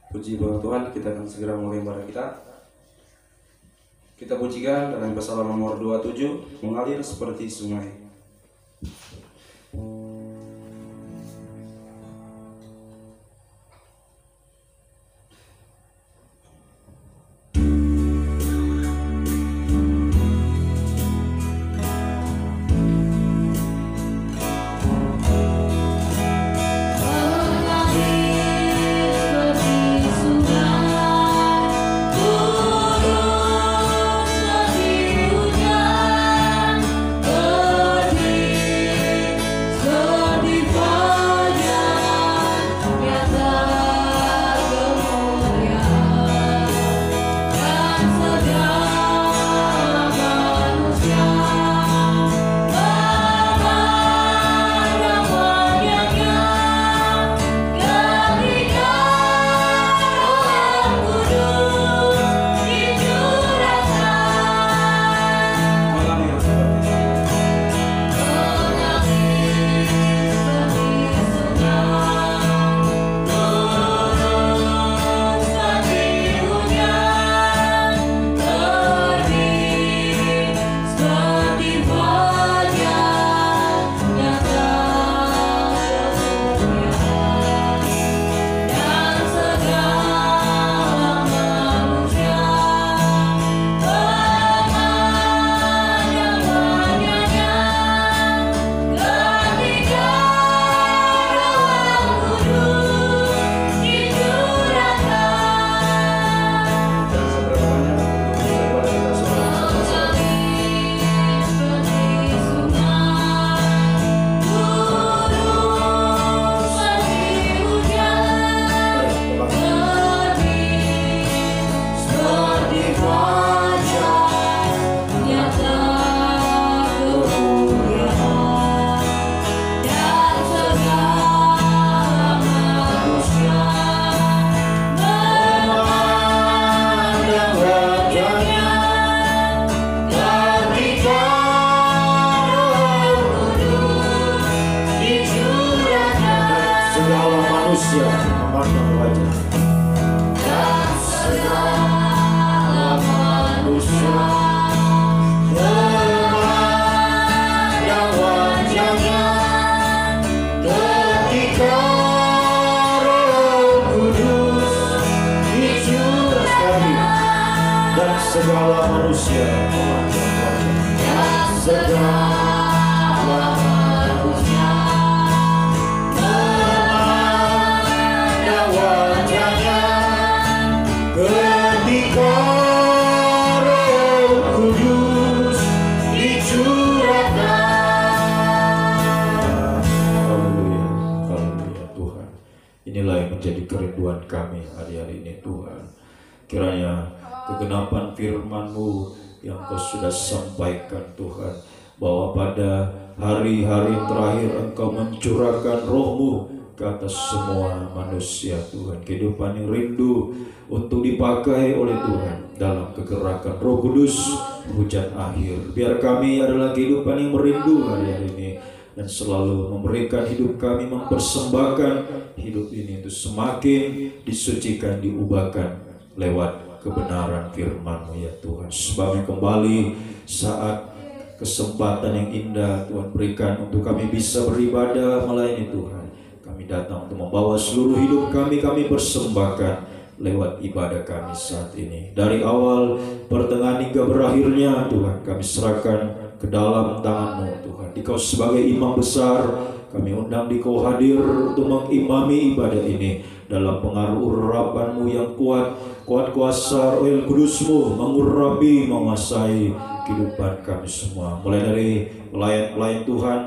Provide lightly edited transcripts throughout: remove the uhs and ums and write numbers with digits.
Puji bagi Tuhan, kita akan segera mulai ibadah kita. Kita pujikan dalam Psalm nomor 27, mengalir seperti sungai. Kegenapan firman-Mu yang Kau sudah sampaikan Tuhan, bahwa pada hari-hari terakhir Engkau mencurahkan Roh-Mu ke atas semua manusia Tuhan. Kehidupan yang rindu untuk dipakai oleh Tuhan dalam kegerakan Roh Kudus hujan akhir. Biar kami adalah kehidupan yang merindu hari-hari ini, dan selalu memberikan hidup kami, mempersembahkan hidup ini untuk semakin disucikan, diubahkan lewat kebenaran firman-Mu ya Tuhan. Sebabnya kembali saat kesempatan yang indah Tuhan berikan untuk kami bisa beribadah melayani Tuhan, kami datang untuk membawa seluruh hidup kami persembahkan lewat ibadah kami saat ini. Dari awal, pertengahan hingga berakhirnya Tuhan, kami serahkan ke dalam tangan-Mu Tuhan. Dikau sebagai imam besar, kami undang Dikau hadir untuk mengimami ibadah ini dalam pengaruh urapan-Mu yang kuat kuasa Roh Kudus-Mu mengurapi, menguasai kehidupan kami semua. Mulai dari pelayan-pelayan Tuhan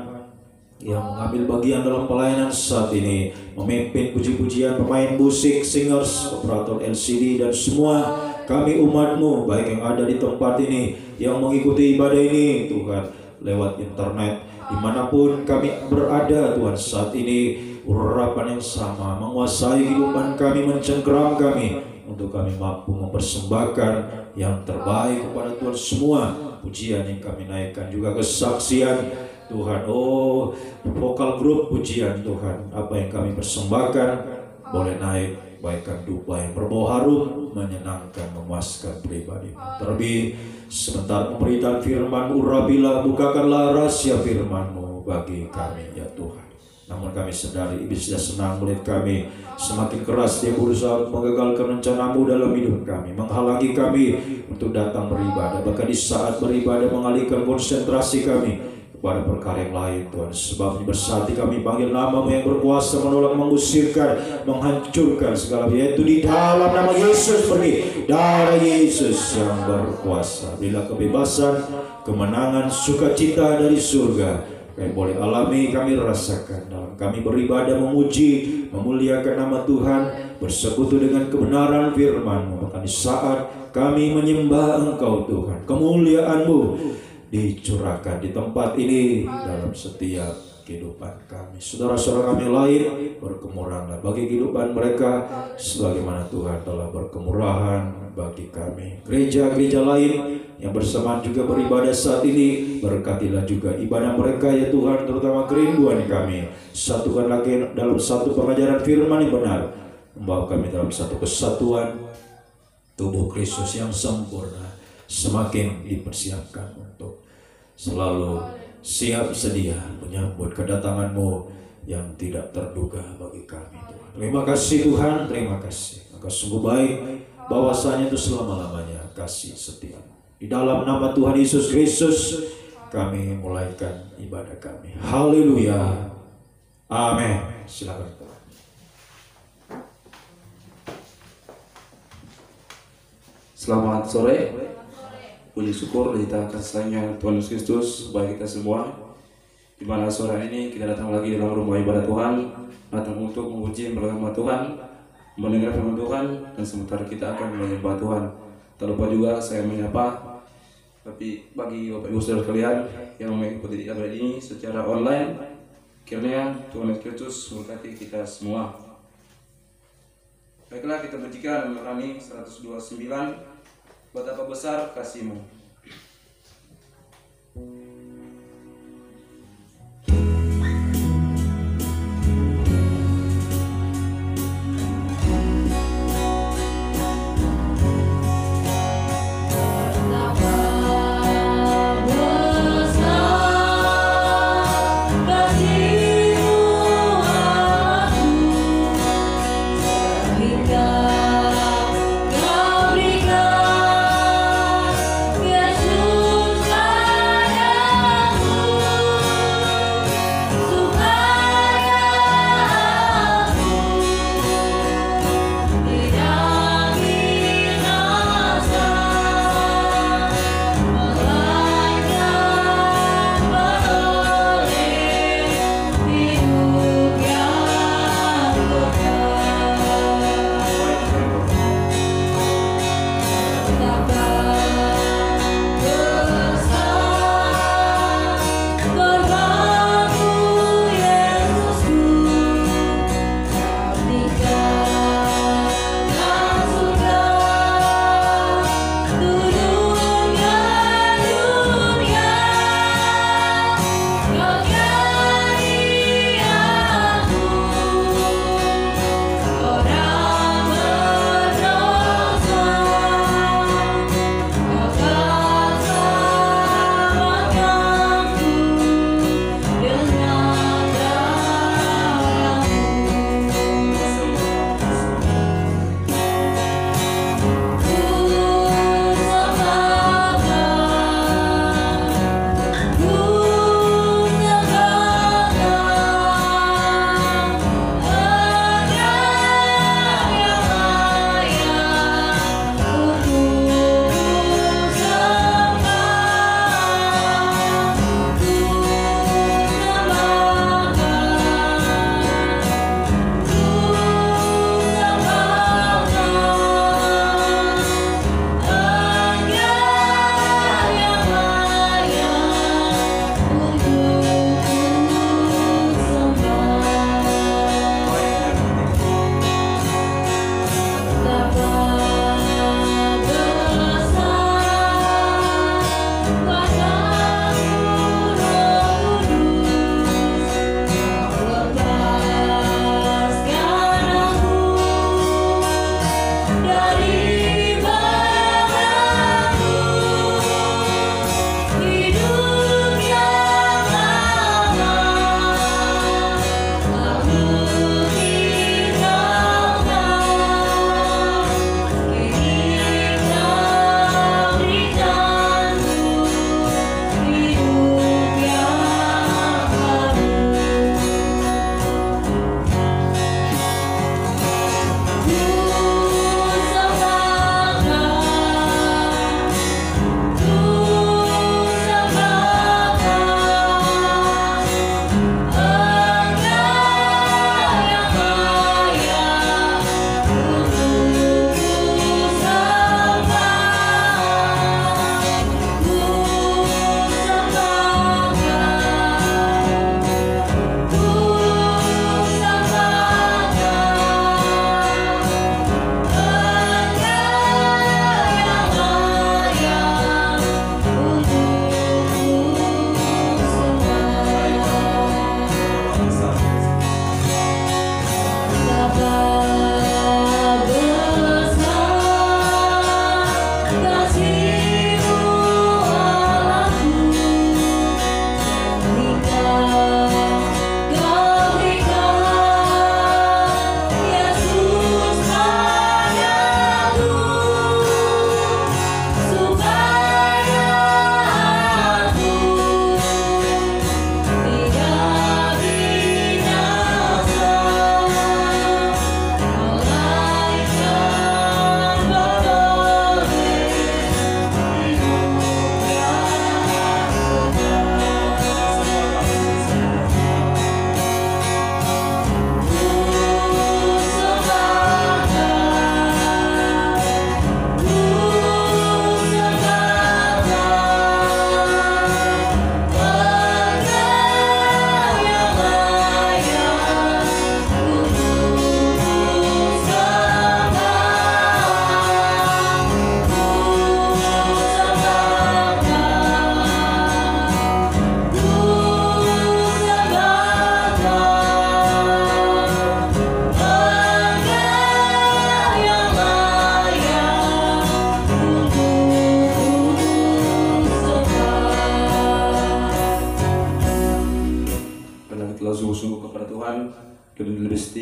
yang mengambil bagian dalam pelayanan saat ini, memimpin puji-pujian, pemain musik, singers, operator LCD, dan semua kami umat-Mu baik yang ada di tempat ini, yang mengikuti ibadah ini Tuhan lewat internet, dimanapun kami berada Tuhan saat ini, urapan yang sama menguasai kehidupan kami, mencengkeram kami, untuk kami mampu mempersembahkan yang terbaik kepada Tuhan semua. Pujian yang kami naikkan juga kesaksian Tuhan, vokal grup pujian Tuhan, apa yang kami persembahkan boleh naik bagaikan dupa yang berbau harum, menyenangkan, memuaskan pribadi. Terlebih sebentar pemberitaan firman-Mu, Rabilah, bukakanlah rahasia firman-Mu bagi kami ya Tuhan. Namun kami sadari iblis tidak senang melihat kami semakin keras dia berusaha menggagalkan rencana-Mu dalam hidup kami, menghalangi kami untuk datang beribadah, bahkan di saat beribadah mengalihkan konsentrasi kami kepada perkara yang lain Tuhan. Sebab bersati kami panggil nama-Mu yang berkuasa menolak, mengusirkan, menghancurkan segala, yaitu di dalam nama Yesus. Pergi darah Yesus yang berkuasa, berilah kebebasan, kemenangan, sukacita dari surga kami boleh alami, kami rasakan dalam kami beribadah, memuji, memuliakan nama Tuhan, bersekutu dengan kebenaran firman-Mu. Bahkan di saat kami menyembah Engkau Tuhan, kemuliaan-Mu dicurahkan di tempat ini dalam setiap kehidupan kami. Saudara-saudara kami lain berkemurahan bagi kehidupan mereka sebagaimana Tuhan telah berkemurahan bagi kami. Gereja-gereja lain yang bersamaan juga beribadah saat ini, berkatilah juga ibadah mereka ya Tuhan, terutama kerinduan kami. Satukan lagi dalam satu pengajaran firman yang benar, membawa kami dalam satu kesatuan tubuh Kristus yang sempurna, semakin dipersiapkan untuk selalu siap sedia menyambut kedatangan-Mu yang tidak terduga bagi kami Tuhan. Terima kasih Tuhan, terima kasih. Engkau sungguh baik, bahwasanya itu selama-lamanya kasih setia. Di dalam nama Tuhan Yesus Kristus kami mulaikan ibadah kami. Haleluya. Amin. Silakan. Selamat sore. Puji syukur kita kasih sayangnya Tuhan Yesus Kristus bagi kita semua. Di mana sore ini kita datang lagi dalam rumah ibadah Tuhan, datang untuk memuji beragama Tuhan, mendengar firman Tuhan, dan sementara kita akan menyembah Tuhan. Tak lupa juga saya menyapa tapi bagi Bapak Ibu Saudara sekalian yang mengikuti ibadah ini secara online, kiranya Tuhan Yesus Kristus memberkati kita semua. Baiklah, kita bacakan Ibrani 129, betapa besar kasih-Mu. Yeah.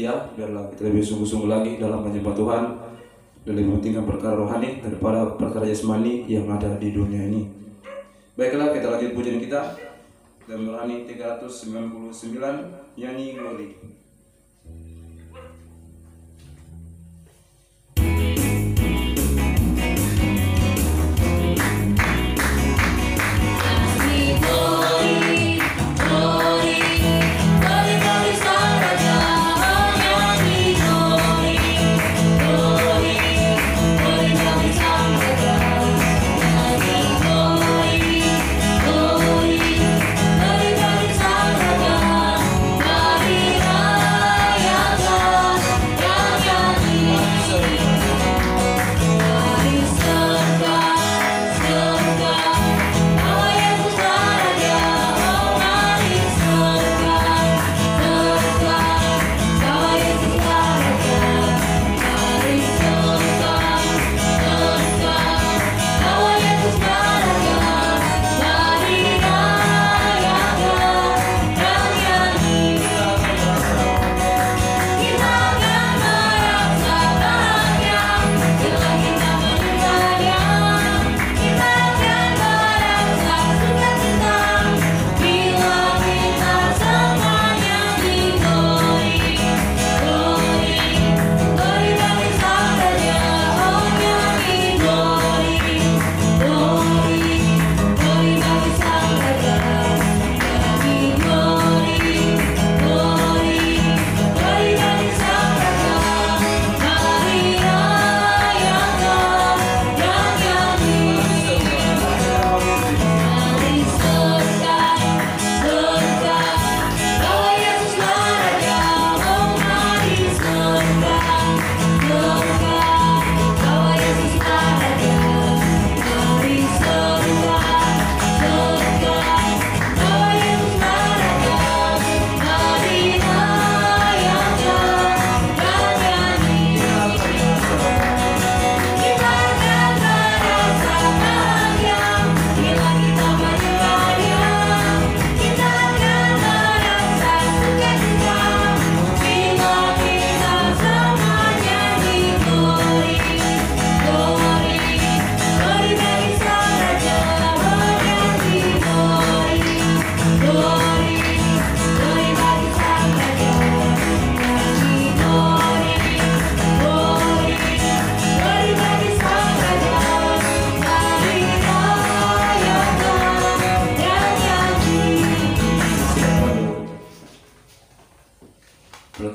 setia, biarlah kita lebih sungguh-sungguh lagi dalam menyembah Tuhan dan lebih mementingkan perkara rohani daripada perkara jasmani yang ada di dunia ini. Baiklah, kita lanjut pujian kita dan Rohani 399 nyanyi Glory.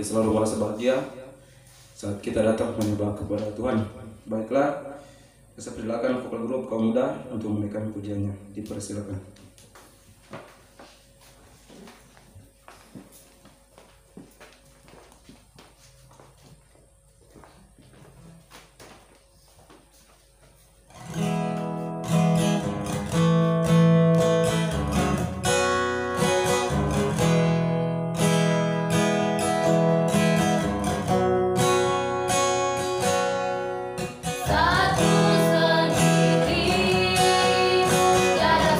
Selalu merasa bahagia saat kita datang menyembah kepada Tuhan. Baiklah, saya persilakan vokal grup kaum muda untuk menaikkan pujiannya. Dipersilakan. Satu sendiri, tiada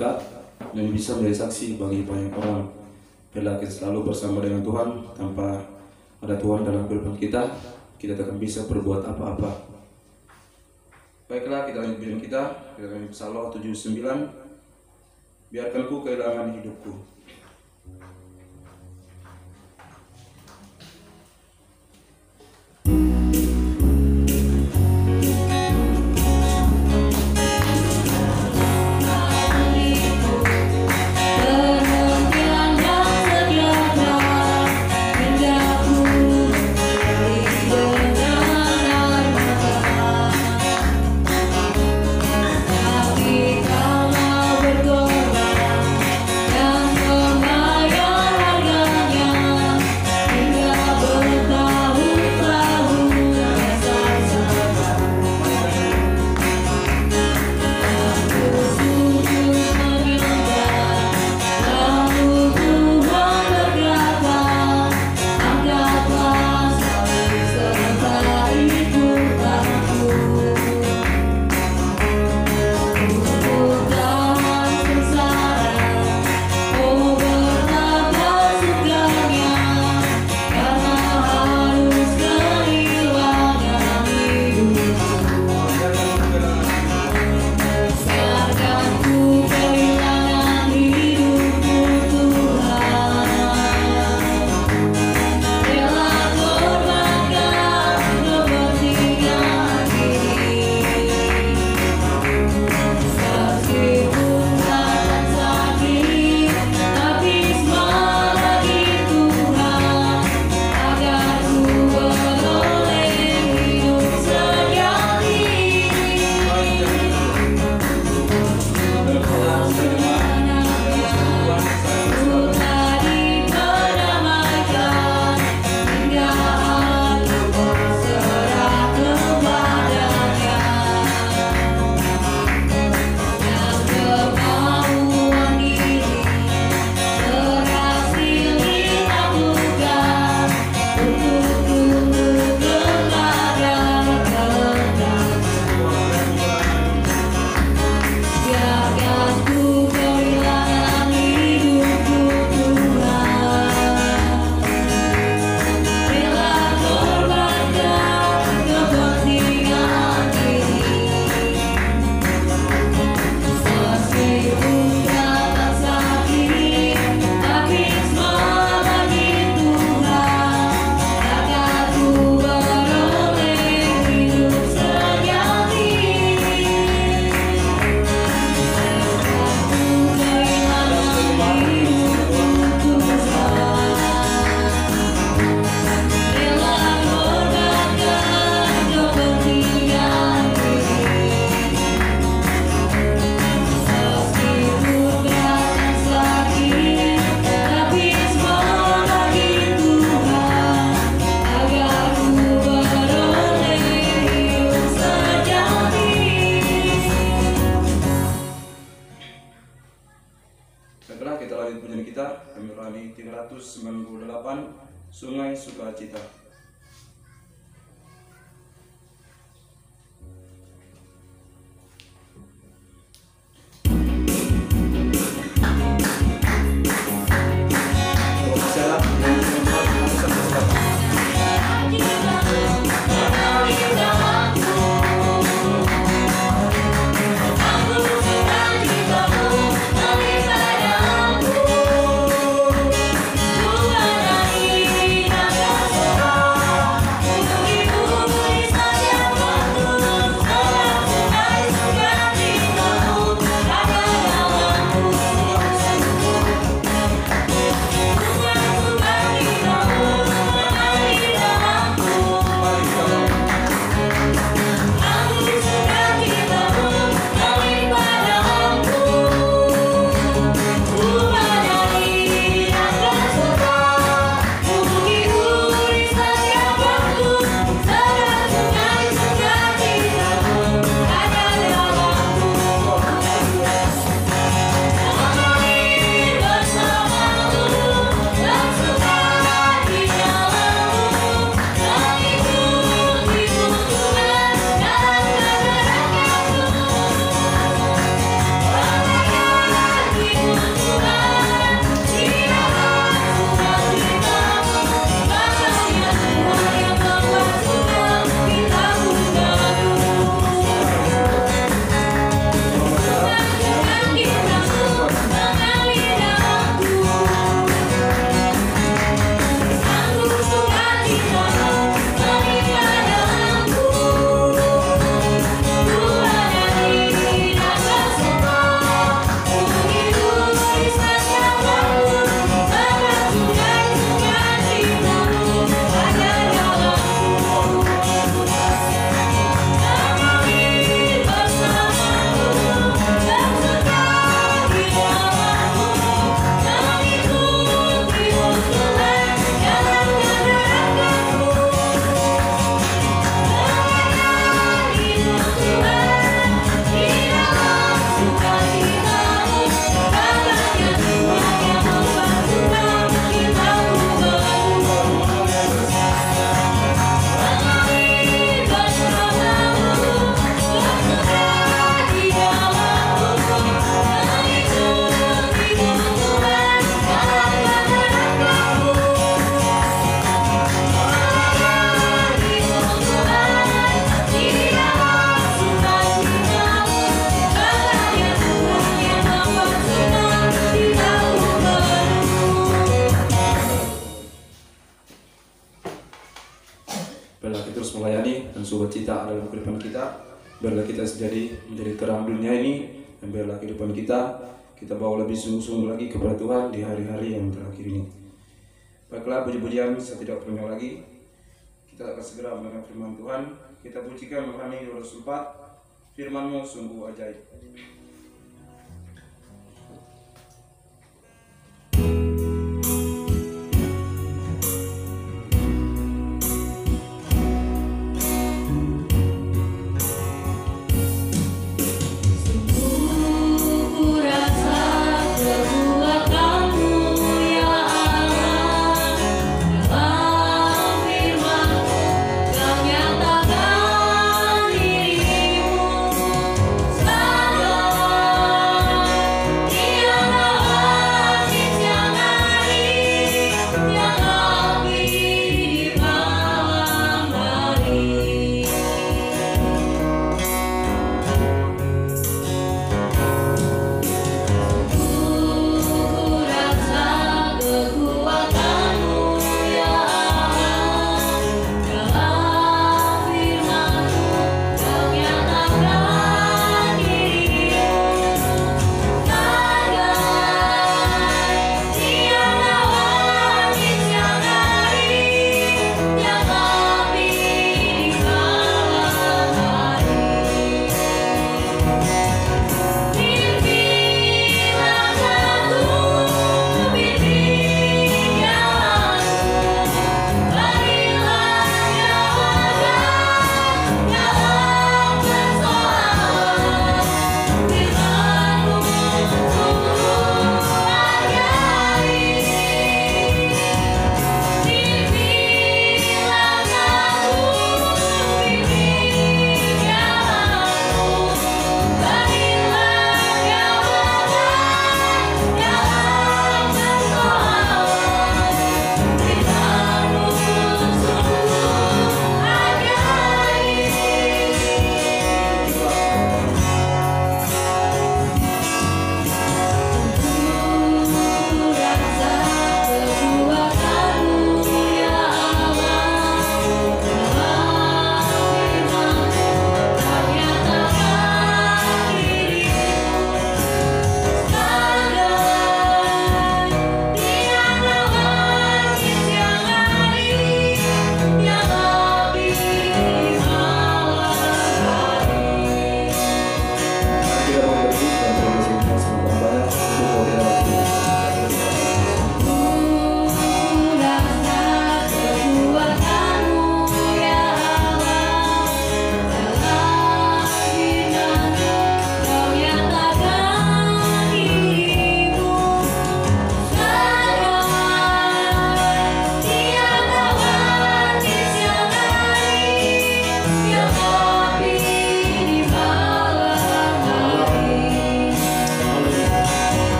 berkat dan bisa menjadi saksi bagi banyak orang. Bila kita selalu bersama dengan Tuhan, tanpa ada Tuhan dalam kehidupan kita, kita tak akan bisa berbuat apa-apa. Baiklah, kita lanjut bimbingan kita lanjut Psalm 79. Biarkan ku kehilangan hidupku. Baiklah, kita lanjut pujian kita, kami ulangi 398, Sungai Sukacita. Aku dalam kehidupan kita. Biarlah kita menjadi terang dunia ini, dan biarlah kehidupan kita bawa lebih sungguh-sungguh lagi kepada Tuhan di hari-hari yang terakhir ini. Baiklah, puji-pujian saya tidak panjang lagi. Kita akan segera mendengar firman Tuhan. Kita pujikan rohani Rasul 4. Firman-Mu sungguh ajaib.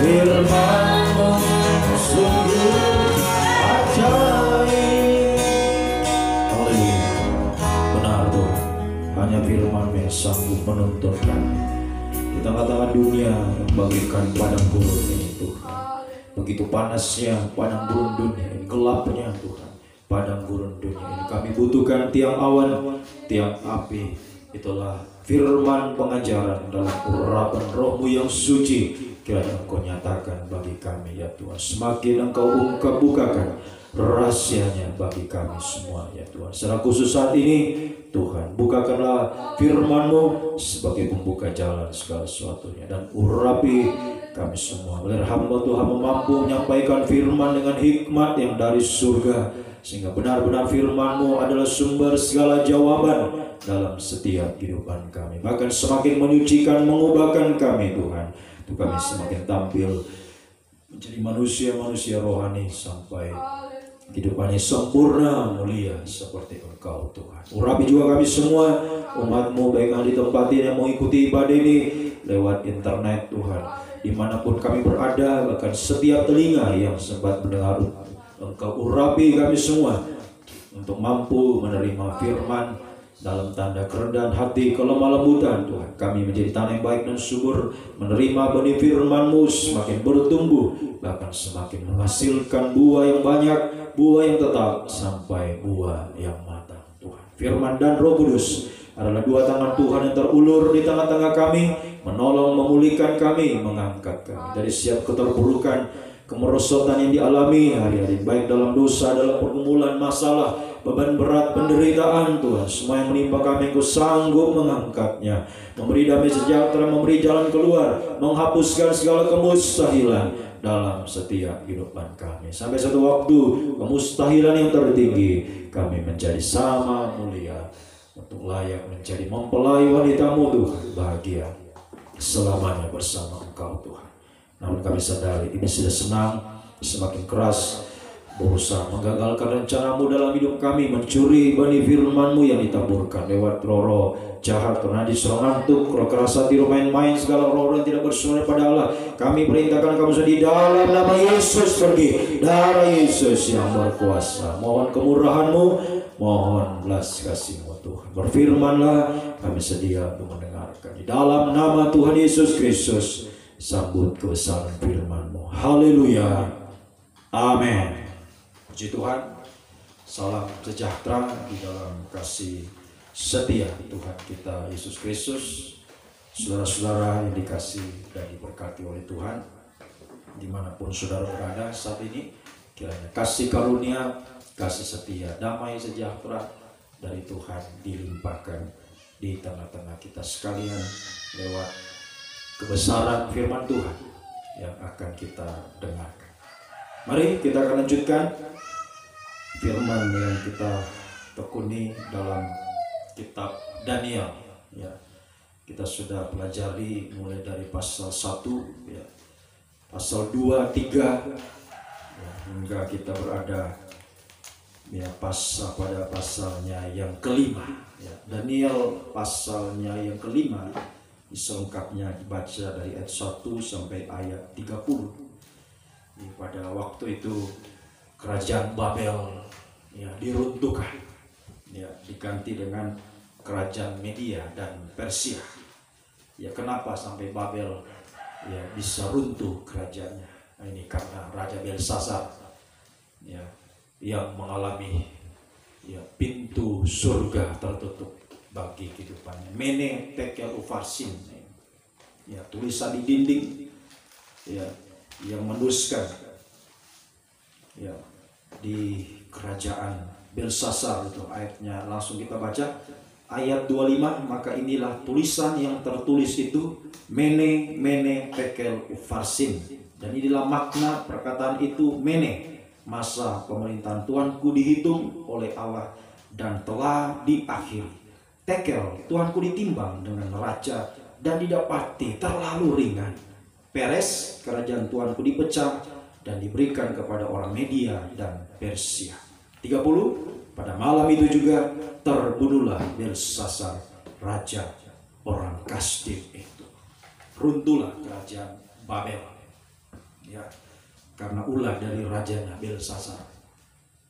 Firman-Mu sungguh ajaib. Haleluya. Benar Tuhan, hanya Firman-Mu yang sanggup menuntun kami di tengah-tengah dunia yang bagaikan padang gurun ini Tuhan. Begitu panasnya padang gurun dunia ini, gelapnya Tuhan padang gurun dunia ini, kami butuhkan tiang awan, tiang api. Itulah firman pengajaran dalam urapan Roh-Mu yang suci. Kiranya Engkau nyatakan bagi kami ya Tuhan. Semakin Engkau bukakan rahasianya bagi kami semua ya Tuhan. Secara khusus saat ini Tuhan, bukakanlah firman-Mu sebagai pembuka jalan segala sesuatunya, dan urapi kami semua. Biar hamba Tuhan mampu menyampaikan firman dengan hikmat yang dari surga, sehingga benar-benar firman-Mu adalah sumber segala jawaban dalam setiap kehidupan kami. Bahkan semakin menyucikan, mengubahkan kami Tuhan, untuk kami semakin tampil menjadi manusia-manusia rohani sampai kehidupannya sempurna mulia seperti Engkau Tuhan. Urapi juga kami semua umat-Mu, baik yang di tempat ini yang mengikuti ibadah ini lewat internet Tuhan. dimanapun kami berada, bahkan setiap telinga yang sempat mendengar. Engkau urapi kami semua untuk mampu menerima firman dalam tanda kerendahan hati, kelemah lembutan Tuhan. Kami menjadi tanah yang baik dan subur, menerima benih firman-Mu semakin bertumbuh, bahkan semakin menghasilkan buah yang banyak, buah yang tetap, sampai buah yang matang Tuhan. Firman dan Roh Kudus adalah dua tangan Tuhan yang terulur di tengah-tengah kami, menolong, memulihkan kami, mengangkat kami dari setiap keterpurukan, kemerosotan yang dialami hari-hari, baik dalam dosa, dalam pergumulan, masalah, beban berat, penderitaan Tuhan. Semua yang menimpa kami, Engkau sanggup mengangkatnya, memberi damai sejahtera, memberi jalan keluar, menghapuskan segala kemustahilan dalam setiap kehidupan kami. Sampai satu waktu kemustahilan yang tertinggi, kami menjadi sama mulia untuk layak menjadi mempelai wanita-Mu Tuhan, bahagia selamanya bersama Engkau Tuhan. Namun kami sadari ini sudah senang, semakin keras berusaha menggagalkan rencana-Mu dalam hidup kami, mencuri benih firman-Mu yang ditaburkan lewat roh-roh jahat, najis, roh ngantuk, roh keras hati, roh main-main, segala roh yang tidak bersuara pada Allah. Kami perintahkan kamu di dalam nama Yesus pergi, darah Yesus yang berkuasa. Mohon kemurahan-Mu, mohon belas kasih-Mu Tuhan. Berfirmanlah, kami sedia untuk mendengarkan. Di dalam nama Tuhan Yesus Kristus, sambut kebesaran firman-Mu. Haleluya. Amin. Puji Tuhan. Salam sejahtera di dalam kasih setia Tuhan kita Yesus Kristus. Saudara-saudara yang dikasih dan diberkati oleh Tuhan, dimanapun saudara berada saat ini, kiranya kasih karunia, kasih setia, damai sejahtera dari Tuhan dilimpahkan di tengah-tengah kita sekalian lewat kebesaran firman Tuhan yang akan kita dengarkan. Mari kita akan lanjutkan firman yang kita tekuni dalam kitab Daniel. Ya, kita sudah pelajari mulai dari pasal 1, ya, pasal 2, 3, ya, hingga kita berada ya pada pasalnya yang kelima. Ya, Daniel pasalnya yang kelima selengkapnya dibaca dari ayat 1 sampai ayat 30. Pada waktu itu kerajaan Babel ya diruntuhkan, ya diganti dengan kerajaan Media dan Persia. Ya, kenapa sampai Babel ya bisa runtuh kerajaannya? Nah, ini karena Raja Belsasar ya yang mengalami ya pintu surga tertutup bagi kehidupannya. Mene tekel ufarsin, ya tulisan di dinding ya yang menuliskan ya di kerajaan Belsasar. Itu ayatnya langsung kita baca ayat 25. Maka inilah tulisan yang tertulis itu, mene tekel ufarsin, dan inilah makna perkataan itu. Mene, masa pemerintahan Tuanku dihitung oleh Allah dan telah diakhiri. Tekel, Tuanku ditimbang dengan raja dan didapati terlalu ringan. Peres, kerajaan Tuanku dipecah dan diberikan kepada orang Media dan Persia. 30, pada malam itu juga terbunuhlah Belsasar, raja orang Kasdim itu. Runtuhlah kerajaan Babel, ya, karena ulah dari rajanya Belsasar,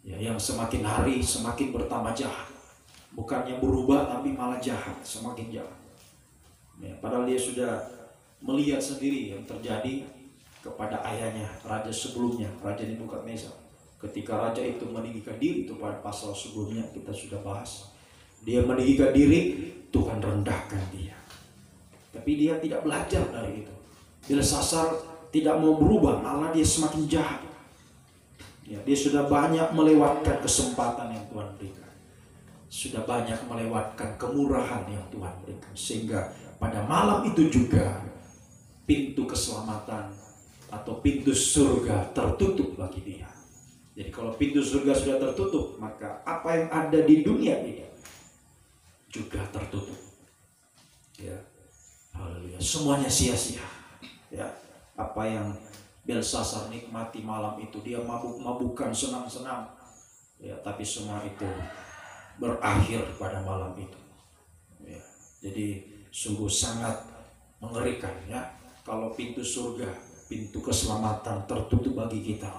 ya, yang semakin hari semakin bertambah jahat. Bukannya berubah tapi malah jahat, semakin jahat. Ya, padahal dia sudah melihat sendiri yang terjadi kepada ayahnya, raja sebelumnya, Raja Nebukadnezar. Ketika raja itu meninggikan diri, itu pada pasal sebelumnya kita sudah bahas. Dia meninggikan diri, Tuhan rendahkan dia. Tapi dia tidak belajar dari itu. Belsasar tidak mau berubah, malah dia semakin jahat. Ya, dia sudah banyak melewatkan kesempatan yang Tuhan berikan. Sudah banyak melewatkan kemurahan yang Tuhan berikan. Sehingga pada malam itu juga pintu keselamatan atau pintu surga tertutup bagi dia. Jadi kalau pintu surga sudah tertutup, maka apa yang ada di dunia ini juga tertutup. Ya, haleluya. Semuanya sia-sia. Ya, apa yang Belsasar nikmati malam itu, dia mabuk-mabukan, senang-senang. Ya, tapi semua itu berakhir pada malam itu. Ya, jadi sungguh sangat mengerikan, ya. Kalau pintu surga, pintu keselamatan tertutup bagi kita,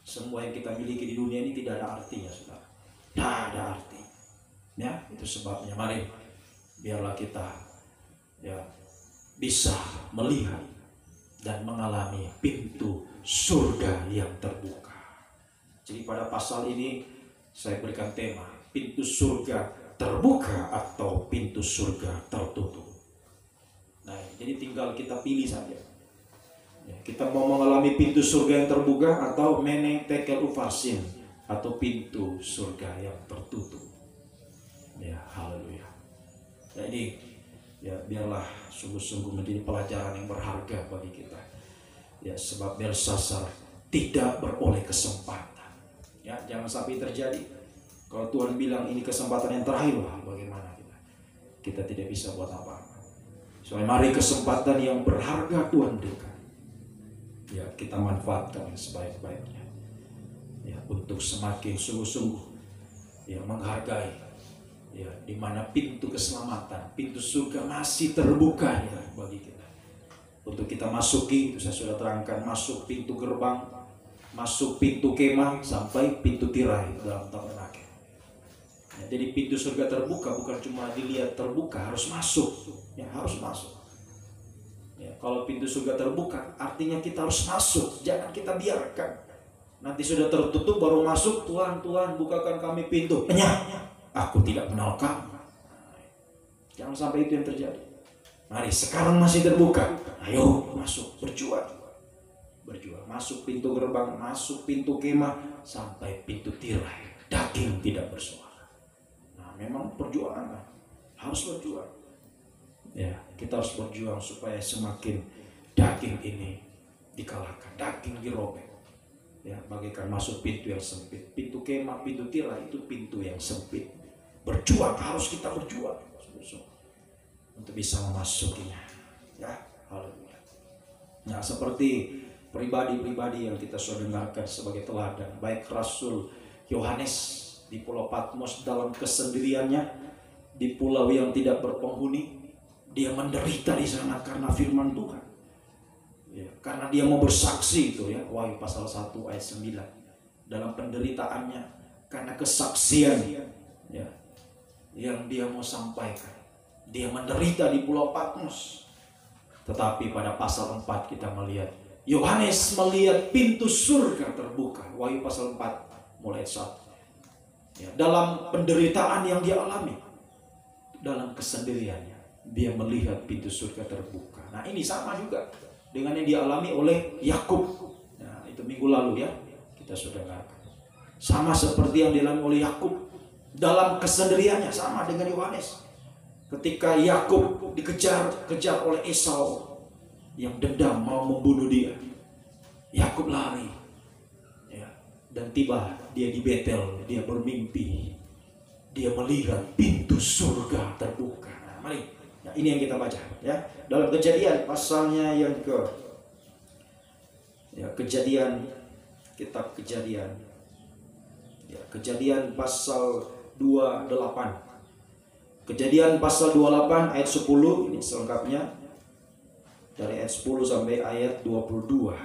semua yang kita miliki di dunia ini tidak ada artinya, saudara. Tidak ada arti. Ya, itu sebabnya mari biarlah kita ya bisa melihat dan mengalami pintu surga yang terbuka. Jadi pada pasal ini saya berikan tema pintu surga terbuka atau pintu surga tertutup. Nah, jadi tinggal kita pilih saja. Ya, kita mau mengalami pintu surga yang terbuka atau mene tekel ufasin atau pintu surga yang tertutup. Ya, haleluya. Jadi ya biarlah sungguh-sungguh menjadi pelajaran yang berharga bagi kita. Ya, sebab Belsasar tidak beroleh kesempatan. Ya, jangan sampai terjadi. Kalau Tuhan bilang ini kesempatan yang terakhir, bagaimana kita? Kita tidak bisa buat apa-apa. Soalnya mari kesempatan yang berharga Tuhan berikan. Ya, kita manfaatkan sebaik-baiknya. Ya, untuk semakin sungguh-sungguh ya menghargai ya di mana pintu keselamatan, pintu surga masih terbuka ya bagi kita. Untuk kita masuki, itu saya sudah terangkan, masuk pintu gerbang, masuk pintu kemah sampai pintu tirai dalam tabernakel. Ya, jadi pintu surga terbuka bukan cuma dilihat terbuka, harus masuk. Ya, harus masuk. Ya, kalau pintu surga terbuka artinya kita harus masuk, jangan kita biarkan. Nanti sudah tertutup baru masuk, Tuhan, Tuhan bukakan kami pintu. Aku tidak kenal kamu. Jangan sampai itu yang terjadi. Mari, sekarang masih terbuka. Ayo masuk, berjuang. Berjuang, masuk pintu gerbang, masuk pintu kemah sampai pintu tirai. Daging tidak bersuara. Nah, memang perjuangan harus berjuang. Ya, kita harus berjuang supaya semakin daging ini dikalahkan, daging dirobek. Ya, bagaikan masuk pintu yang sempit. Pintu kemah, pintu tirai itu pintu yang sempit. Berjuang, harus kita berjuang untuk bisa memasukinya. Ya, haleluya. Nah, seperti pribadi-pribadi yang kita sudah dengarkan sebagai teladan, baik Rasul Yohanes di Pulau Patmos dalam kesendiriannya, di pulau yang tidak berpenghuni, dia menderita di sana karena firman Tuhan. Ya, karena dia mau bersaksi itu ya, Wahyu pasal 1 ayat 9. Dalam penderitaannya karena kesaksian ya yang dia mau sampaikan. Dia menderita di Pulau Patmos. Tetapi pada pasal 4 kita melihat Yohanes melihat pintu surga terbuka. Wahyu pasal 4 mulai 1. Ya, dalam penderitaan yang dia alami, dalam kesendiriannya, dia melihat pintu surga terbuka. Nah, ini sama juga dengan yang dialami oleh Yakub. Nah, itu minggu lalu ya kita sudah dengarkan. Sama seperti yang dialami oleh Yakub dalam kesendiriannya, sama dengan Yohanes. Ketika Yakub dikejar oleh Esau yang dendam mau membunuh dia, Yakub lari. Ya, dan tiba dia di Betel, dia bermimpi, dia melihat pintu surga terbuka. Nah, mari, ya, ini yang kita baca ya dalam Kejadian pasalnya yang Kejadian, kitab Kejadian. Ya, Kejadian pasal 28. Kejadian pasal 28 ayat 10 ini selengkapnya dari ayat 10 sampai ayat 22.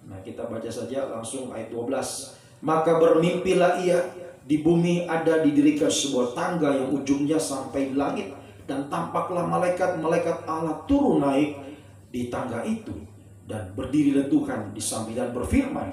Nah, kita baca saja langsung ayat 12. Maka bermimpilah ia, di bumi ada didirikan sebuah tangga yang ujungnya sampai langit, dan tampaklah malaikat-malaikat Allah turun naik di tangga itu, dan berdirilah Tuhan di samping dan berfirman,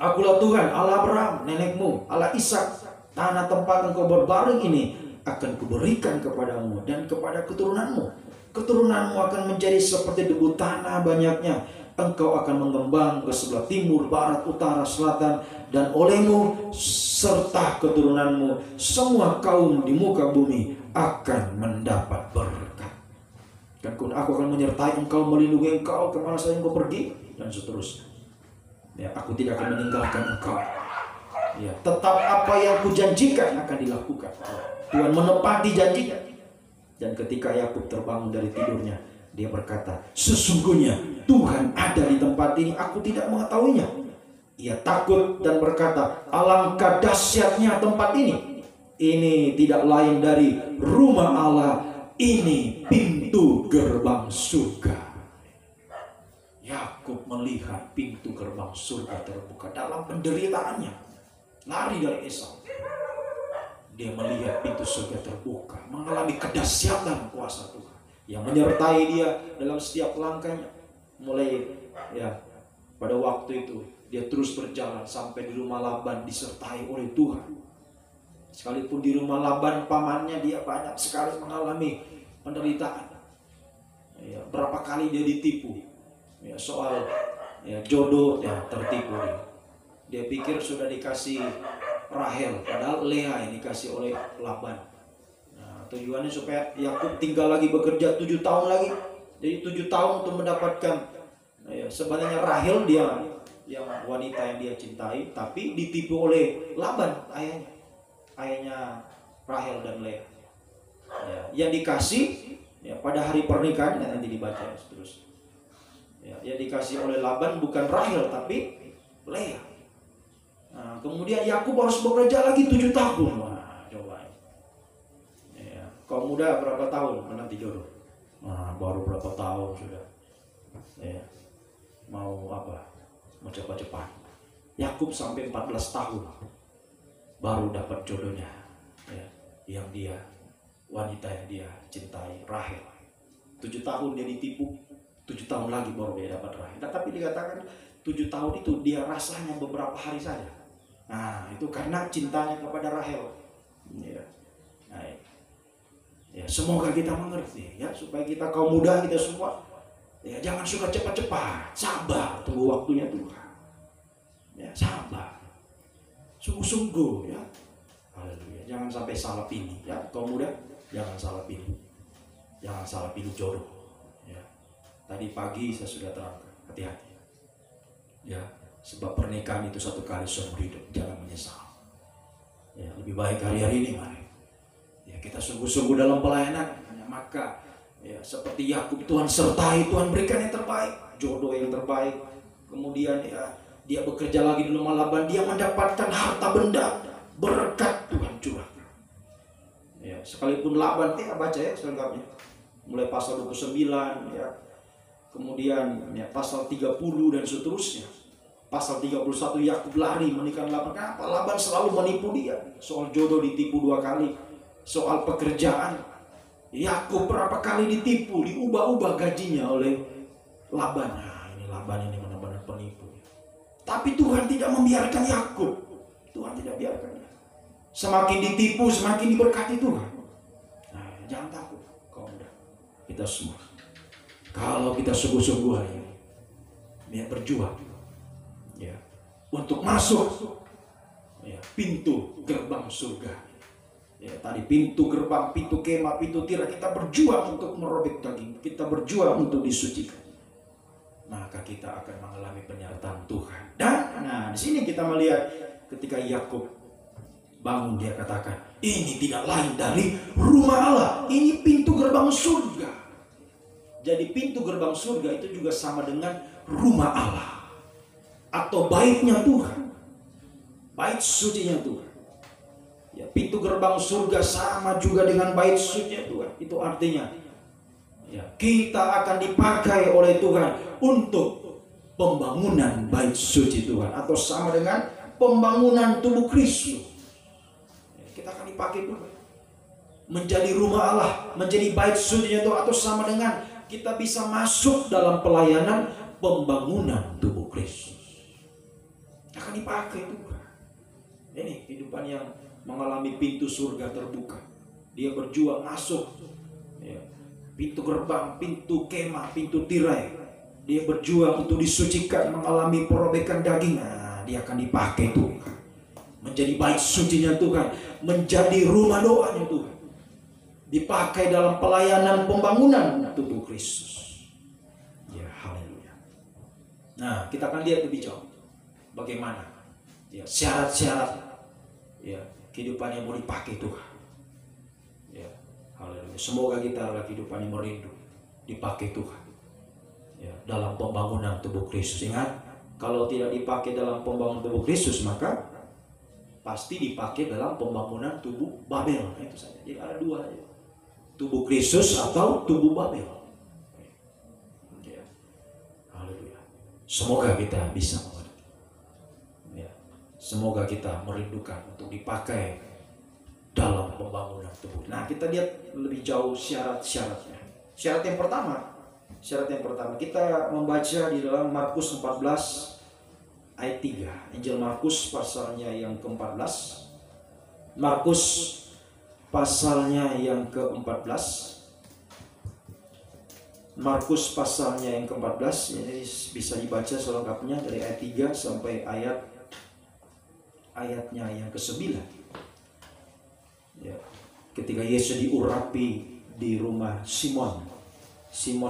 Akulah Tuhan Allah Abraham nenekmu, Allah Ishak. Tanah tempat engkau berbaring ini akan kuberikan kepadamu dan kepada keturunanmu. Keturunanmu akan menjadi seperti debu tanah banyaknya. Engkau akan mengembang ke sebelah timur, barat, utara, selatan, dan olehmu serta keturunanmu semua kaum di muka bumi akan mendapat berkat. Dan aku akan menyertai engkau, melindungi engkau kemana saja engkau pergi, dan seterusnya. Ya, aku tidak akan meninggalkan engkau. Ya, tetap apa yang kujanjikan akan dilakukan. Tuhan menepati janjinya. Dan ketika Yakub terbangun dari tidurnya, dia berkata, sesungguhnya Tuhan ada di tempat ini, aku tidak mengetahuinya. Ia takut dan berkata, alangkah dahsyatnya tempat ini. Ini tidak lain dari rumah Allah, ini pintu gerbang surga. Yakub melihat pintu gerbang surga terbuka dalam penderitaannya, lari dari Esau. Dia melihat pintu surga terbuka, mengalami kedahsyatan kuasa Tuhan yang menyertai dia dalam setiap langkahnya. Mulai pada waktu itu dia terus berjalan sampai di rumah Laban disertai oleh Tuhan. Sekalipun di rumah Laban pamannya, dia banyak sekali mengalami penderitaan. Berapa kali dia ditipu soal jodoh, tertipu dia pikir sudah dikasih Rahel, padahal Lea yang dikasih oleh Laban. Tujuannya supaya Yakub tinggal lagi bekerja 7 tahun lagi. Jadi 7 tahun untuk mendapatkan sebenarnya Rahel, dia yang wanita yang dia cintai, tapi ditipu oleh Laban, ayahnya Rahel dan Lea. Yang dikasih pada hari pernikahan, nanti dibaca terus. Yang dikasih oleh Laban bukan Rahel tapi Lea. Kemudian Yakub harus bekerja lagi 7 tahun. Coba. Kau muda berapa tahun menanti jodoh? Baru berapa tahun sudah. Mau apa? Mau cepat-cepat. Yakub sampai 14 tahun baru dapat jodohnya. Yang wanita yang dia cintai, Rahel. 7 tahun dia ditipu, 7 tahun lagi baru dia dapat Rahel. Tapi dikatakan 7 tahun itu dia rasanya beberapa hari saja. Itu karena cintanya kepada Rahel. Semoga kita mengerti supaya kita kaum muda, kita semua jangan suka cepat-cepat, sabar, tunggu waktunya Tuhan. Sabar, sungguh-sungguh Haleluya. Jangan sampai salah pilih kaum muda, jangan salah pilih. Jangan salah pilih jodoh. Tadi pagi saya sudah terangkan, hati-hati. Sebab pernikahan itu satu kali seumur hidup, jangan menyesal. Lebih baik hari-hari ini mari kita sungguh-sungguh dalam pelayanan. Maka seperti Yakub, Tuhan sertai, Tuhan berikan yang terbaik, jodoh yang terbaik. Kemudian dia bekerja lagi di rumah Laban, dia mendapatkan harta benda, berkat Tuhan curahkan. Sekalipun Laban, baca selengkapnya, mulai pasal 29, kemudian pasal 30 dan seterusnya. Pasal 31, Yakub lari menikah Laban. Kenapa? Laban selalu menipu dia. Soal jodoh ditipu 2 kali. Soal pekerjaan, Yakub berapa kali ditipu, diubah-ubah gajinya oleh Laban. Ini Laban ini benar-benar penipu. Tapi Tuhan tidak membiarkan Yakub. Tuhan tidak biarkan. Semakin ditipu, semakin diberkati Tuhan. Jangan takut, kaum muda. Kita semua, kalau kita sungguh-sungguh hari ini berjuang untuk masuk pintu gerbang surga. Tadi pintu gerbang, pintu kemah, pintu tirai, kita berjuang untuk merobek daging, kita berjuang untuk disucikan. Maka kita akan mengalami penyertaan Tuhan. Dan di sini kita melihat ketika Yakub bangun, dia katakan, ini tidak lain dari rumah Allah, ini pintu gerbang surga. Jadi pintu gerbang surga itu juga sama dengan rumah Allah, atau baitnya Tuhan, bait sucinya Tuhan. Pintu gerbang surga sama juga dengan bait sucinya Tuhan. Itu artinya kita akan dipakai oleh Tuhan untuk pembangunan bait suci Tuhan, atau sama dengan pembangunan tubuh Kristus. Kita akan dipakai Tuhan menjadi rumah Allah, menjadi bait sucinya Tuhan, atau sama dengan kita bisa masuk dalam pelayanan pembangunan tubuh Kristus. Akan dipakai Tuhan. Ini kehidupan yang mengalami pintu surga terbuka. Dia berjuang masuk pintu gerbang, pintu kemah, pintu tirai. Dia berjuang untuk disucikan, mengalami perobekan daging. Dia akan dipakai Tuhan menjadi bait sucinya Tuhan, menjadi rumah doanya Tuhan, dipakai dalam pelayanan pembangunan tubuh Kristus. Haleluya. Kita akan lihat lebih jauh bagaimana syarat-syarat kehidupan yang mau dipakai Tuhan. Haleluya. Semoga kita adalah kehidupan yang merindu dipakai Tuhan dalam pembangunan tubuh Kristus. Ingat, kalau tidak dipakai dalam pembangunan tubuh Kristus, maka pasti dipakai dalam pembangunan tubuh Babel. Itu saja. Jadi ada 2, tubuh Kristus atau tubuh Babel. Haleluya. Semoga kita bisa mengerti. Ya. Semoga kita merindukan untuk dipakai dalam pembangunan tubuh. Nah, kita lihat lebih jauh syarat-syaratnya. Syarat yang pertama kita membaca di dalam Markus 14 ayat 3. Injil Markus pasalnya yang ke-14. Markus pasalnya yang ke-14. Markus pasalnya yang ke-14, ini bisa dibaca selengkapnya dari ayat 3 sampai ayatnya yang ke-9. Ya. Ketika Yesus diurapi di rumah Simon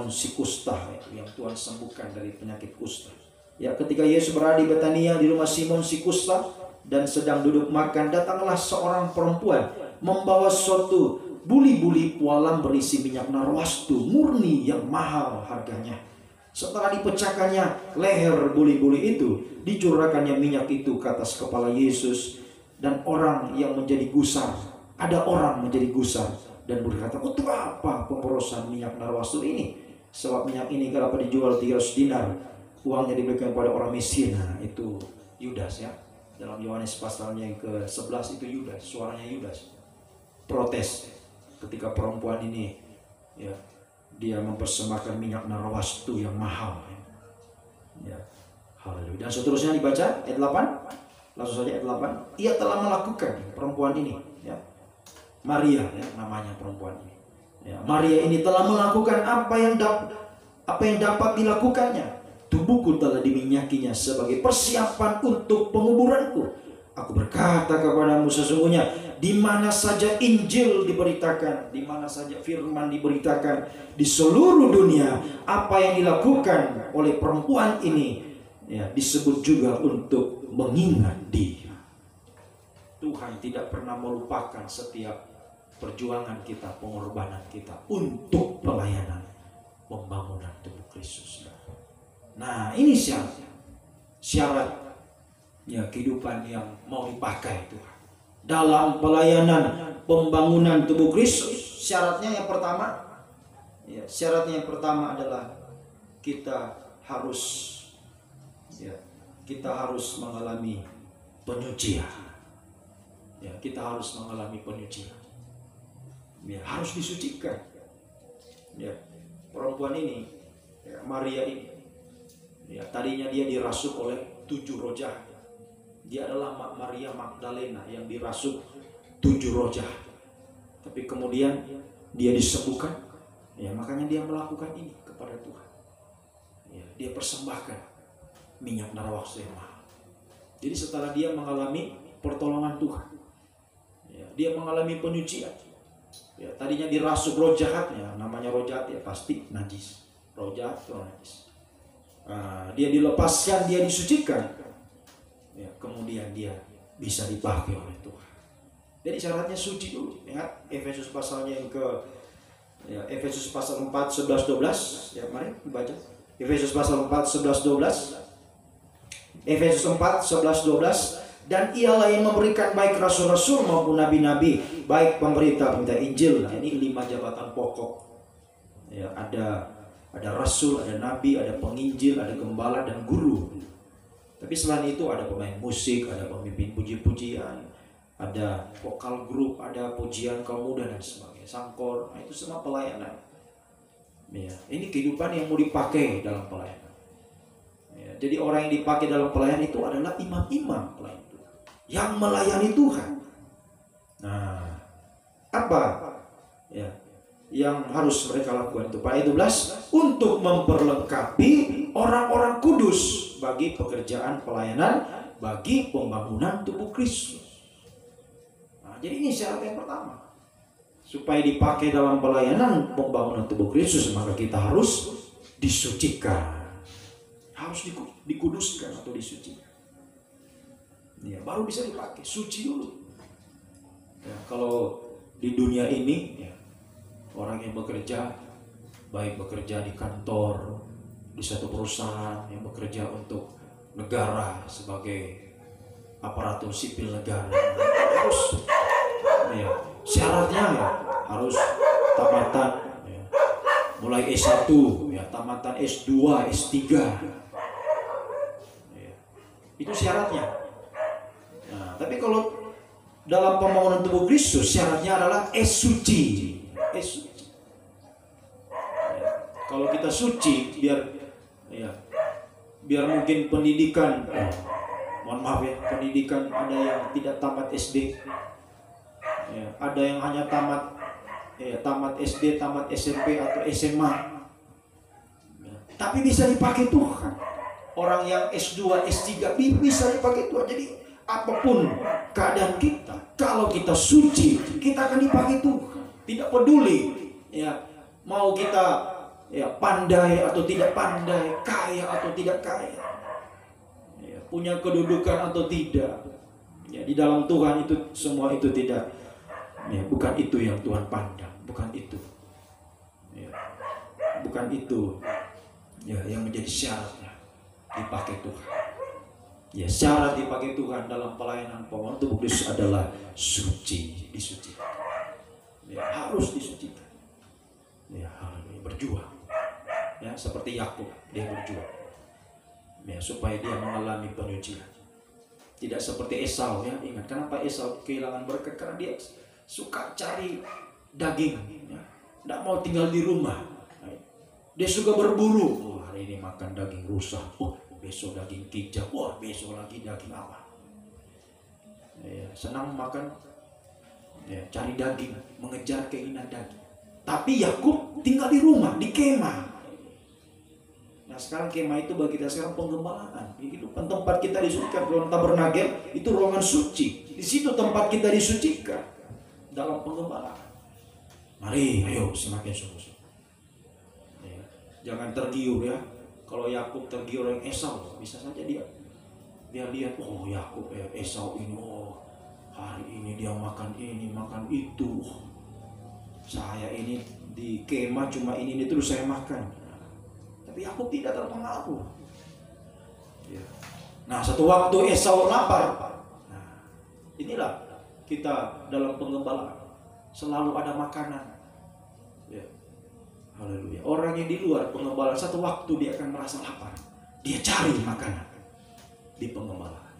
si kusta, yang Tuhan sembuhkan dari penyakit kusta. Ya, ketika Yesus berada di Betania di rumah Simon si kusta dan sedang duduk makan, datanglah seorang perempuan membawa suatu buli-buli pualam berisi minyak narwastu murni yang mahal harganya. Setelah dipecahkannya leher buli-buli itu, dicurahkannya minyak itu ke atas kepala Yesus, dan orang yang menjadi gusar, ada orang menjadi gusar dan berkata, untuk apa pemborosan minyak narwastu ini? Sebab minyak ini kalau dijual 300 dinar, uangnya diberikan kepada orang miskin. Nah, itu Yudas ya. Dalam Yohanes pasalnya yang ke-11 itu Yudas, suaranya Yudas protes ketika perempuan ini ya, dia mempersembahkan minyak narwastu yang mahal ya. Haleluya. Dan seterusnya dibaca ayat 8. Langsung saja ayat 8. Ia telah melakukan, perempuan ini ya, Maria ya namanya perempuan ini ya, Maria ini telah melakukan apa yang dapat dilakukannya. Tubuhku telah diminyakinya sebagai persiapan untuk penguburanku. Aku berkata kepadamu, sesungguhnya di mana saja Injil diberitakan, di mana saja firman diberitakan di seluruh dunia, apa yang dilakukan oleh perempuan ini ya, disebut juga untuk mengingat dia. Tuhan tidak pernah melupakan setiap perjuangan kita, pengorbanan kita untuk pelayanan pembangunan tubuh Kristus. Nah, ini syarat ya kehidupan yang mau dipakai Tuhan dalam pelayanan pembangunan tubuh Kristus. Syaratnya yang pertama adalah kita harus mengalami penyucian. Ya, kita harus mengalami penyucian. Ya, harus disucikan. Ya, perempuan ini, ya, Maria ini, ya, tadinya dia dirasuk oleh 7 roh jahat. Dia adalah Maria Magdalena yang dirasuk 7 roh jahat. Tapi kemudian dia disembuhkan. Ya, makanya dia melakukan ini kepada Tuhan. Ya, dia persembahkan minyak narwastu yang mahal. Jadi setelah dia mengalami pertolongan Tuhan, ya, dia mengalami penyucian. Ya, tadinya dirasuk roh jahat, ya, namanya roh jahat ya pasti najis. Roh jahat itu najis. Dia dilepaskan, dia disucikan. Ya, kemudian dia bisa dipakai oleh Tuhan. Jadi syaratnya suci dulu. Ingat Efesus pasalnya yang ke Efesus pasal 4 11 12 ya, mari baca. Efesus pasal 4 11 12. Efesus 4 11 12. Dan ialah yang memberikan baik rasul-rasul maupun nabi-nabi, baik pemberita-pemberita Injil. Nah, ini 5 jabatan pokok. Ya, ada rasul, ada nabi, ada penginjil, ada gembala dan guru. Tapi selain itu ada pemain musik, ada pemimpin puji-pujian, ada vokal grup, ada pujian kaum muda dan sebagainya, sangkor. Nah, itu semua pelayanan. Ya, ini kehidupan yang mau dipakai dalam pelayanan. Ya, jadi orang yang dipakai dalam pelayanan itu adalah imam-imam pelayan Tuhan yang melayani Tuhan. Nah, apa ya yang harus mereka lakukan itu? Ayat 12, untuk memperlengkapi orang-orang kudus bagi pekerjaan pelayanan, bagi pembangunan tubuh Kristus. Nah, jadi ini syarat yang pertama. Supaya dipakai dalam pelayanan pembangunan tubuh Kristus, maka kita harus disucikan. Harus dikuduskan atau disucikan. Ya, baru bisa dipakai, suci dulu. Ya, kalau di dunia ini ya, orang yang bekerja, baik bekerja di kantor, di satu perusahaan, yang bekerja untuk negara sebagai aparatur sipil negara, harus ya, syaratnya ya, harus tamatan ya, mulai S1 ya, tamatan S2, S3 Itu syaratnya. Nah, tapi kalau dalam pembangunan tubuh Kristus syaratnya adalah suci. Suci. Ya, kalau kita suci, biar mungkin pendidikan, mohon maaf ya, pendidikan ada yang tidak tamat SD, ya, ada yang hanya tamat SD, tamat SMP atau SMA, ya, tapi bisa dipakai Tuhan. Orang yang S2, S3 bisa dipakai Tuhan. Jadi apapun keadaan kita, kalau kita suci, kita akan dipakai Tuhan. Tidak peduli, ya, mau kita pandai atau tidak pandai, kaya atau tidak kaya, ya, punya kedudukan atau tidak, ya, di dalam Tuhan itu semua itu tidak, ya, bukan itu yang Tuhan pandang, bukan itu, ya, bukan itu, ya, yang menjadi syaratnya dipakai Tuhan. Ya, syarat dipakai Tuhan dalam pelayanan pembangunan tubuh Kristus adalah suci, disucikan, ya, harus disucikan, ya, harus berjuang. Ya, seperti Yakub, dia berjuang, ya, supaya dia mengalami penyucian. Tidak seperti Esau, ya. Ingat kenapa Esau kehilangan berkat? Karena dia suka cari daging, ya. Tidak mau tinggal di rumah. Dia suka berburu. Oh, hari ini makan daging rusa, oh, besok daging kijang, wah, besok lagi daging apa. Ya, senang makan, ya, cari daging, mengejar keinginan daging. Tapi Yakub tinggal di rumah, di kemah. Nah, sekarang kemah itu bagi kita sekarang penggembalaan. Itu tempat kita disucikan. Ruang tabernakel itu ruangan suci. Di situ tempat kita disucikan dalam penggembalaan. Mari, ayo semakin sungguh-sungguh. Ya, jangan tergiur, ya. Kalau Yakub tergiur yang Esau, bisa saja dia lihat, oh Yakub, Esau ini, oh hari ini dia makan ini, makan itu. Saya ini di kemah cuma ini terus saya makan. Tapi Yakub tidak terpengaruh. Ya. Nah, satu waktu Esau lapar. Nah, inilah kita dalam penggembalaan selalu ada makanan. Ya. Haleluya. Orang yang di luar penggembalaan satu waktu dia akan merasa lapar. Dia cari makanan di penggembalaan.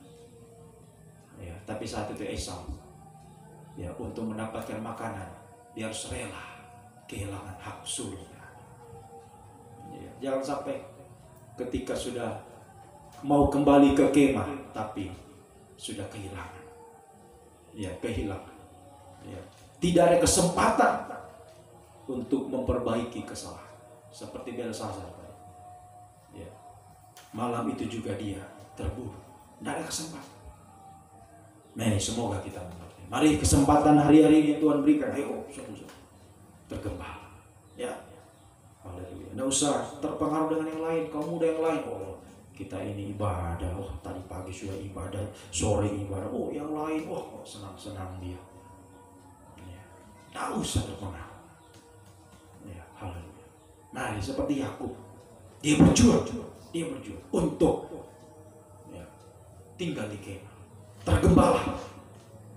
Ya, tapi saat itu Esau, ya, untuk mendapatkan makanan dia harus rela kehilangan hak sulungnya. Jangan sampai ketika sudah mau kembali ke kemah tapi sudah kehilangan. Ya, kehilangan. Ya. Tidak ada kesempatan untuk memperbaiki kesalahan. Seperti Belsasar. Ya. Malam itu juga dia terbunuh. Tidak ada kesempatan. Mari semoga kita mengerti. Mari kesempatan hari-hari ini Tuhan berikan. Ayo, tergembala. Ya. Haleluya. Nggak usah terpengaruh dengan yang lain, kaum muda yang lain. Oh, kita ini ibadah. Oh, tadi pagi sudah ibadah, sore ibadah. Oh, yang lain, oh, senang-senang dia. Ya. Nggak usah terpengaruh. Ya, haleluya. Mari seperti Yakub, dia berjuang untuk, ya, tinggal di kemah, tergembala.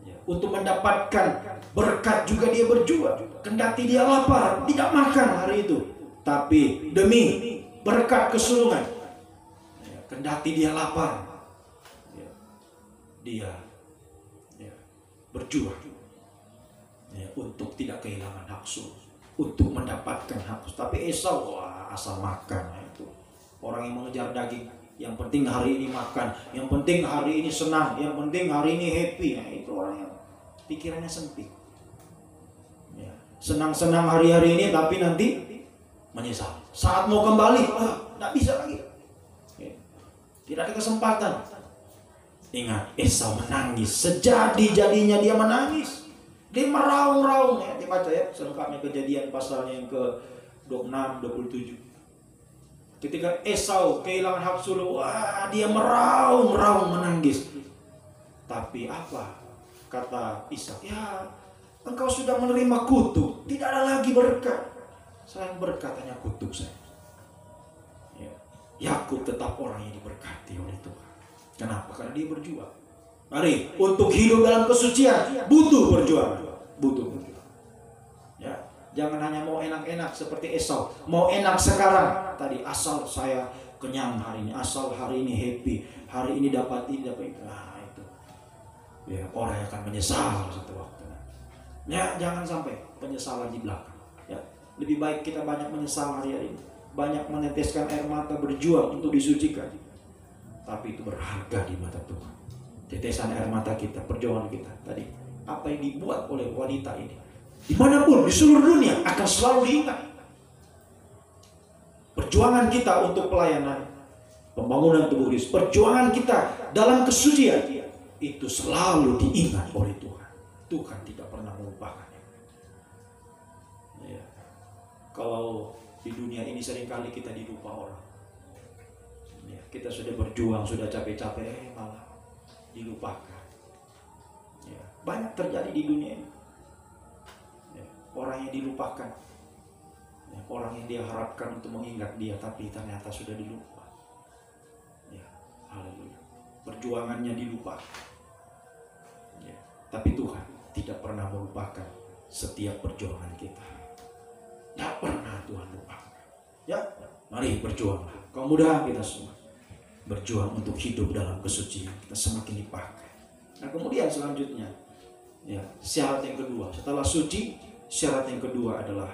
Ya, untuk mendapatkan berkat juga dia berjuang. Kendati dia lapar, tidak makan hari itu. Tapi demi berkat kesulungan, ya, kendati dia lapar, ya, dia, ya, berjuang, ya, untuk tidak kehilangan hak sulung, untuk mendapatkan hak. Tapi Esau, wah, asal makan, ya, itu orang yang mengejar daging. Yang penting hari ini makan, yang penting hari ini senang, yang penting hari ini happy. Ya, itu orang yang pikirannya sempit. Ya, senang-senang hari-hari ini, tapi nanti menyesal. Saat mau kembali, tidak bisa lagi. Ya. Tidak ada kesempatan. Ingat, Esau menangis. Sejadi-jadinya dia menangis. Dia meraung-raung. Ya, dibaca ya, selengkapnya Kejadian pasalnya yang ke-26, 27. Ketika Esau kehilangan hak sulung, wah, dia meraung-raung menangis. Tapi apa kata Ishak? Ya, engkau sudah menerima kutuk, tidak ada lagi berkat. Selain berkat hanya kutuk saya. Ya. Yakub tetap orang yang diberkati oleh Tuhan. Kenapa? Karena dia berjuang. Mari, untuk hidup dalam kesucian butuh perjuangan. Butuh perjuangan. Ya, jangan hanya mau enak-enak seperti Esau. Mau enak sekarang. Tadi asal saya kenyang hari ini, asal hari ini happy, hari ini dapat ini, dapat itu. Nah, itu. Ya, orang yang akan menyesal satu waktu. Ya, jangan sampai penyesalan di belakang. Ya, lebih baik kita banyak menyesal hari ini, banyak meneteskan air mata berjuang untuk disucikan. Tapi itu berharga di mata Tuhan. Tetesan air mata kita, perjuangan kita tadi, apa yang dibuat oleh wanita ini, dimanapun di seluruh dunia akan selalu diingat. Perjuangan kita untuk pelayanan, pembangunan tubuh Kristus, perjuangan kita dalam kesucian, itu selalu diingat oleh Tuhan. Tuhan tidak pernah melupakannya. Ya. Kalau di dunia ini seringkali kita dilupa orang. Ya, kita sudah berjuang, sudah capek-capek, malah dilupakan. Ya, banyak terjadi di dunia ini. Ya, orang yang dilupakan, ya, orang yang dia harapkan untuk mengingat dia, tapi ternyata sudah dilupa. Ya, haleluya. Perjuangannya dilupakan. Ya, tapi Tuhan tidak pernah melupakan setiap perjuangan kita. Tidak pernah Tuhan lupakan. Ya, mari berjuanglah. Kaum muda kita semua berjuang untuk hidup dalam kesucian, kita semakin dipakai. Nah, kemudian selanjutnya, ya, syarat yang kedua setelah suci, syarat yang kedua adalah,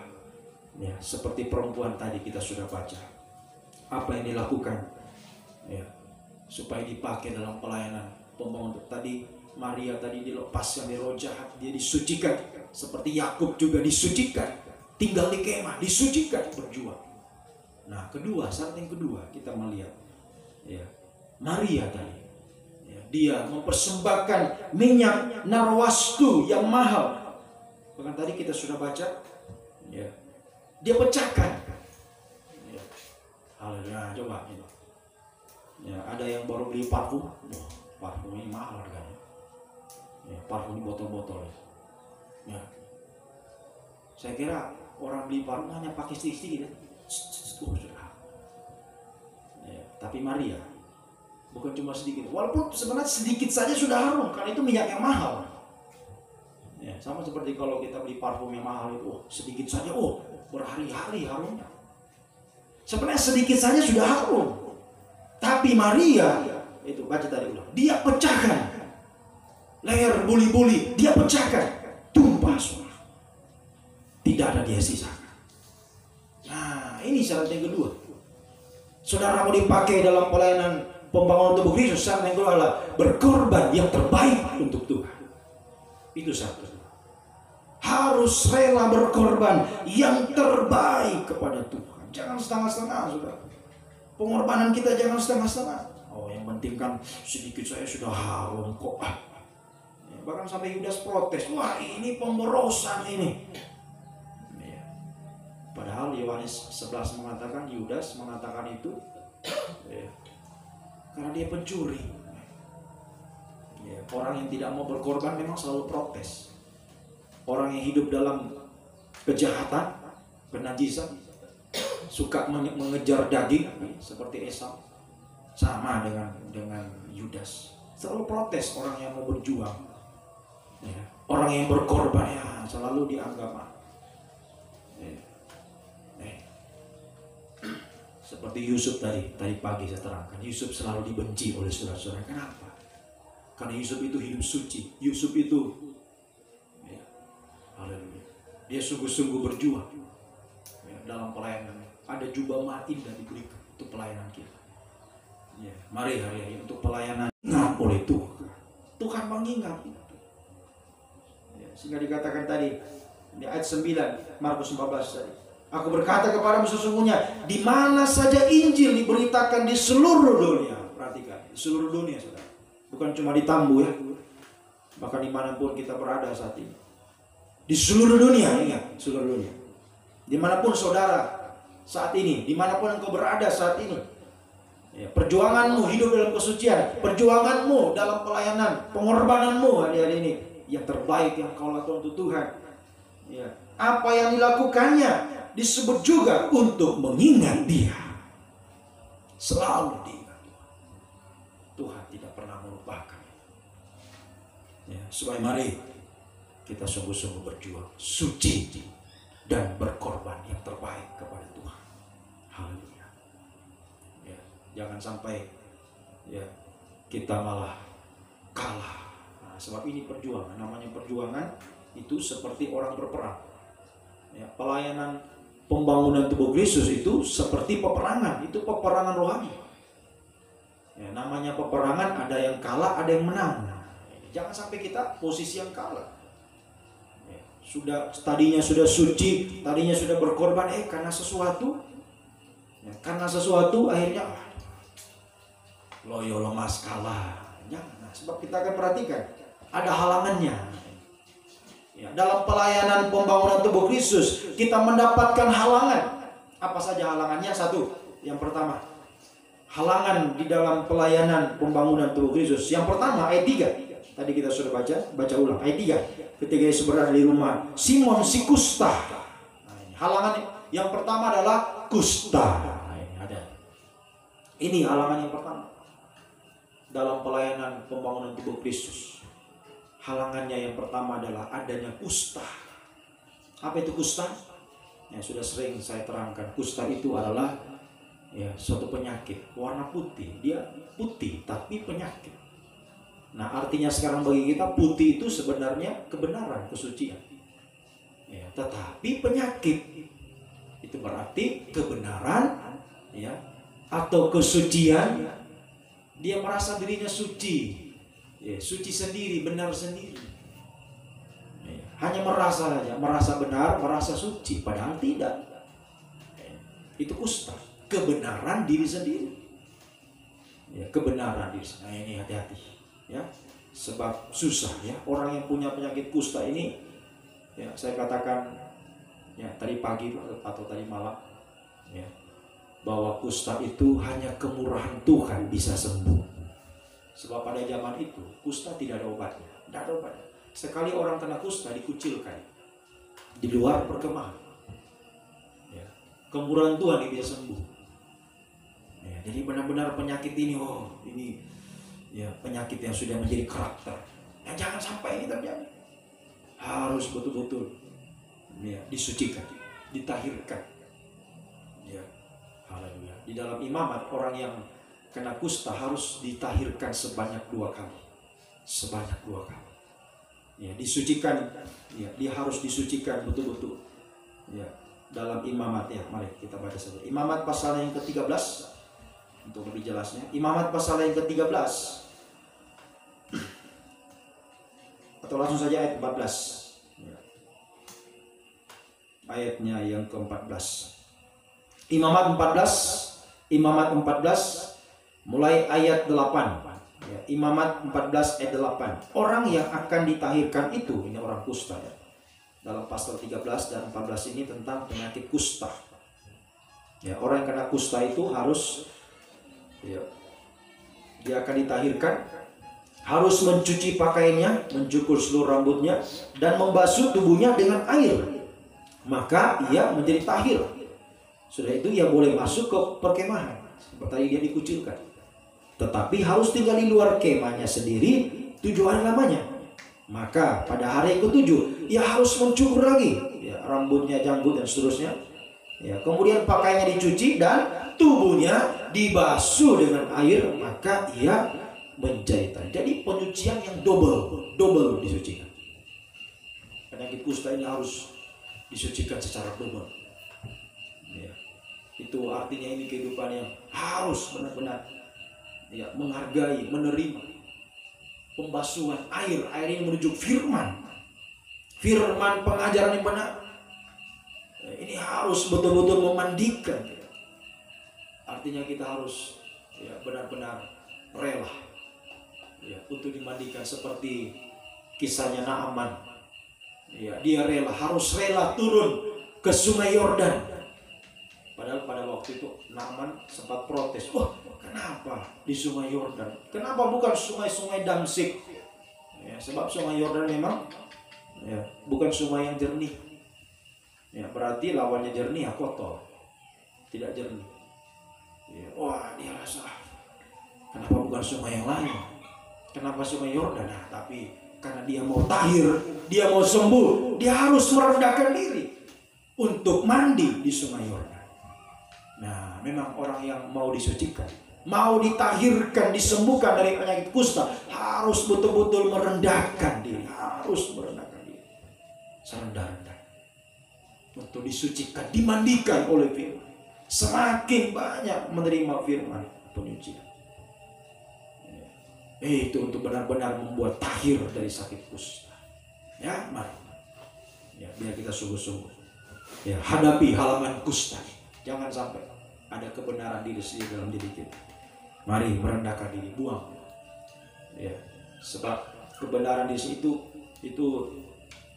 ya, seperti perempuan tadi kita sudah baca, apa yang dilakukan, ya, supaya dipakai dalam pelayanan pembangunan. Tadi Maria tadi dilepaskan dari roh jahat, dia disucikan, seperti Yakub juga disucikan, tinggal di kemah, disucikan, berjuang. Nah, kedua, syarat yang kedua kita melihat, ya, Maria tadi, ya, dia mempersembahkan minyak narwastu yang mahal. Bahkan tadi kita sudah baca, ya, dia pecahkan. Ya, haleluya, coba. Ya, ada yang baru beli parfum, parfum ini mahal harganya. Ya, parfum di botol-botol. Ya, saya kira orang beli parfum hanya pakai sedikit-sedikit. Ya, tapi Maria bukan cuma sedikit, walaupun sebenarnya sedikit saja sudah harum, karena itu minyak yang mahal. Ya, sama seperti kalau kita beli parfum yang mahal itu, sedikit saja, berhari-hari harumnya. Sebenarnya sedikit saja sudah harum, tapi Maria itu, baca tadi ulang, dia pecahkan leher buli-buli, dia pecahkan, tumpah semua, tidak ada dia sisakan. Nah, ini syarat yang kedua. Saudara mau dipakai dalam pelayanan pembangunan tubuh Kristus, syarat yang kedua adalah berkorban yang terbaik untuk Tuhan. Itu syarat kedua. Harus rela berkorban yang terbaik kepada Tuhan. Jangan setengah-setengah, saudara. Pengorbanan kita jangan setengah-setengah. Oh, yang penting kan sedikit saya sudah harum kok. Ya, bahkan sampai Yudas protes, wah ini pemborosan ini. Padahal Yohanes 11 mengatakan, Yudas mengatakan itu, ya, karena dia pencuri. Ya, orang yang tidak mau berkorban memang selalu protes. Orang yang hidup dalam kejahatan, kenajisan, suka mengejar daging, seperti Esau, sama dengan Yudas. Selalu protes orang yang mau berjuang. Ya, orang yang berkorban, ya, selalu dianggap. Seperti Yusuf tadi pagi saya terangkan, Yusuf selalu dibenci oleh saudara-saudara. Kenapa? Karena Yusuf itu hidup suci. Yusuf itu, ya, haleluya, dia sungguh-sungguh berjuang, ya, dalam pelayanan. Ada jubah mati dan diberikan untuk pelayanan kita. Ya, mari hari ini untuk pelayanan ingat oleh Tuhan. Tuhan mengingat itu. Ya, sehingga dikatakan tadi di ayat 9 Markus 14 tadi, aku berkata kepadamu sesungguhnya, di mana saja Injil diberitakan di seluruh dunia. Perhatikan, di seluruh dunia, saudara. Bukan cuma di Tambu, ya. Bahkan dimanapun kita berada saat ini. Di seluruh dunia, ingat, seluruh dunia. Dimanapun saudara saat ini, dimanapun engkau berada saat ini. Ya, perjuanganmu hidup dalam kesucian, perjuanganmu dalam pelayanan, pengorbananmu hari-hari ini, yang terbaik yang kau lakukan untuk Tuhan. Ya, apa yang dilakukannya disebut juga untuk mengingat dia. Selalu diingat Tuhan. Tuhan tidak pernah melupakan. Ya, supaya mari kita sungguh-sungguh berjuang, suci dan berkorban yang terbaik kepada Tuhan. Haleluya. Ya, sampai ya kita malah kalah. Nah, sebab ini perjuangan. Namanya perjuangan itu seperti orang berperang. Ya, pelayanan pembangunan tubuh Kristus itu seperti peperangan. Itu peperangan rohani. Ya, namanya peperangan, ada yang kalah, ada yang menang. Jangan sampai kita posisi yang kalah. Tadinya sudah suci, tadinya sudah berkorban, karena sesuatu akhirnya loyo lemas kalah. Jangan, sebab kita akan perhatikan ada halangannya. Ya, dalam pelayanan pembangunan tubuh Kristus kita mendapatkan halangan. Apa saja halangannya? Satu, yang pertama, halangan di dalam pelayanan pembangunan tubuh Kristus. Yang pertama ayat 3. Tadi kita sudah baca ulang ayat 3. Ketika Yesus berada di rumah Simon si kusta. Halangan yang pertama adalah kusta. Ini halangan yang pertama dalam pelayanan pembangunan tubuh Kristus. Halangannya yang pertama adalah adanya kusta. Apa itu kusta? Ya, sudah sering saya terangkan. Kusta itu adalah suatu penyakit warna putih. Dia putih tapi penyakit. Nah, artinya sekarang bagi kita putih itu sebenarnya kebenaran, kesucian. Ya, tetapi penyakit itu berarti kebenaran, atau kesucian. Dia merasa dirinya suci, suci sendiri, benar sendiri. Hanya merasa saja, merasa benar, merasa suci, padahal tidak. Itu kusta, kebenaran diri sendiri. Kebenaran diri sendiri. Nah, ini hati-hati. Sebab susah orang yang punya penyakit kusta ini, saya katakan tadi pagi atau tadi malam, bahwa kusta itu hanya kemurahan Tuhan bisa sembuh. Sebab pada zaman itu kusta tidak ada obatnya, tidak ada obatnya. Sekali orang kena kusta dikucilkan di luar perkemahan, kemurahan Tuhan bisa sembuh. Jadi benar-benar penyakit ini, penyakit yang sudah menjadi karakter. Jangan sampai ini terjadi. Harus betul-betul disucikan, ditahirkan. Haleluya. Di dalam imamat orang yang kena kusta harus ditahirkan sebanyak 2 kali. Sebanyak 2 kali. Disucikan. Dia harus disucikan betul-betul. Dalam imamat mari kita baca saja. Imamat pasal yang ke-13 untuk lebih jelasnya. Imamat pasal yang ke-13. Atau langsung saja ayat 14. Ayatnya yang ke-14. Imamat 14 mulai ayat 8. Imamat 14 ayat 8. Orang yang akan ditahirkan itu, ini orang kusta dalam pasal 13 dan 14 ini tentang penyakit kusta. Orang yang kena kusta itu harus dia akan ditahirkan, harus mencuci pakaiannya, mencukur seluruh rambutnya, dan membasuh tubuhnya dengan air. Maka ia menjadi tahir. Sudah itu ia boleh masuk ke perkemahan. Seperti tadi dia dikucilkan. Tetapi harus tinggal di luar kemahnya sendiri 7 hari lamanya. Maka pada hari ke-7 ia harus mencukur lagi rambutnya, janggut dan seterusnya. Kemudian pakaiannya dicuci dan tubuhnya dibasuh dengan air, maka ia menjadi tahir. Jadi penyucian yang double disucikan. Penyakit kusta ini harus disucikan secara double. Itu artinya ini kehidupan yang harus benar-benar menghargai, menerima pembasuhan air. Air ini menunjuk firman pengajaran yang benar. Ini harus betul-betul memandikan. Artinya kita harus benar-benar rela untuk dimandikan, seperti kisahnya Naaman. Dia harus rela turun ke sungai Yordan. Padahal pada waktu itu Naaman sempat protes. Kenapa di sungai Yordan? Kenapa bukan sungai-sungai Damsik? Sebab sungai Yordan memang bukan sungai yang jernih. Berarti lawannya jernih kotor, tidak jernih. Dia rasa, kenapa bukan sungai yang lain? Kenapa sungai Yordan? Tapi karena dia mau tahir, dia mau sembuh, dia harus merendahkan diri untuk mandi di sungai Yordan. Nah, memang orang yang mau disucikan mau ditahirkan, disembuhkan dari penyakit kusta, harus betul-betul merendahkan diri, harus merendahkan diri, serendah-rendah untuk disucikan, dimandikan oleh firman. Semakin banyak menerima firman penyucian, itu untuk benar-benar membuat tahir dari sakit kusta. Ya, mari, ya, biar kita sungguh-sungguh, ya, hadapi halaman kusta. Jangan sampai ada kebenaran diri sendiri dalam diri kita. Mari merendahkan diri, buang. Ya, sebab kebenaran diri itu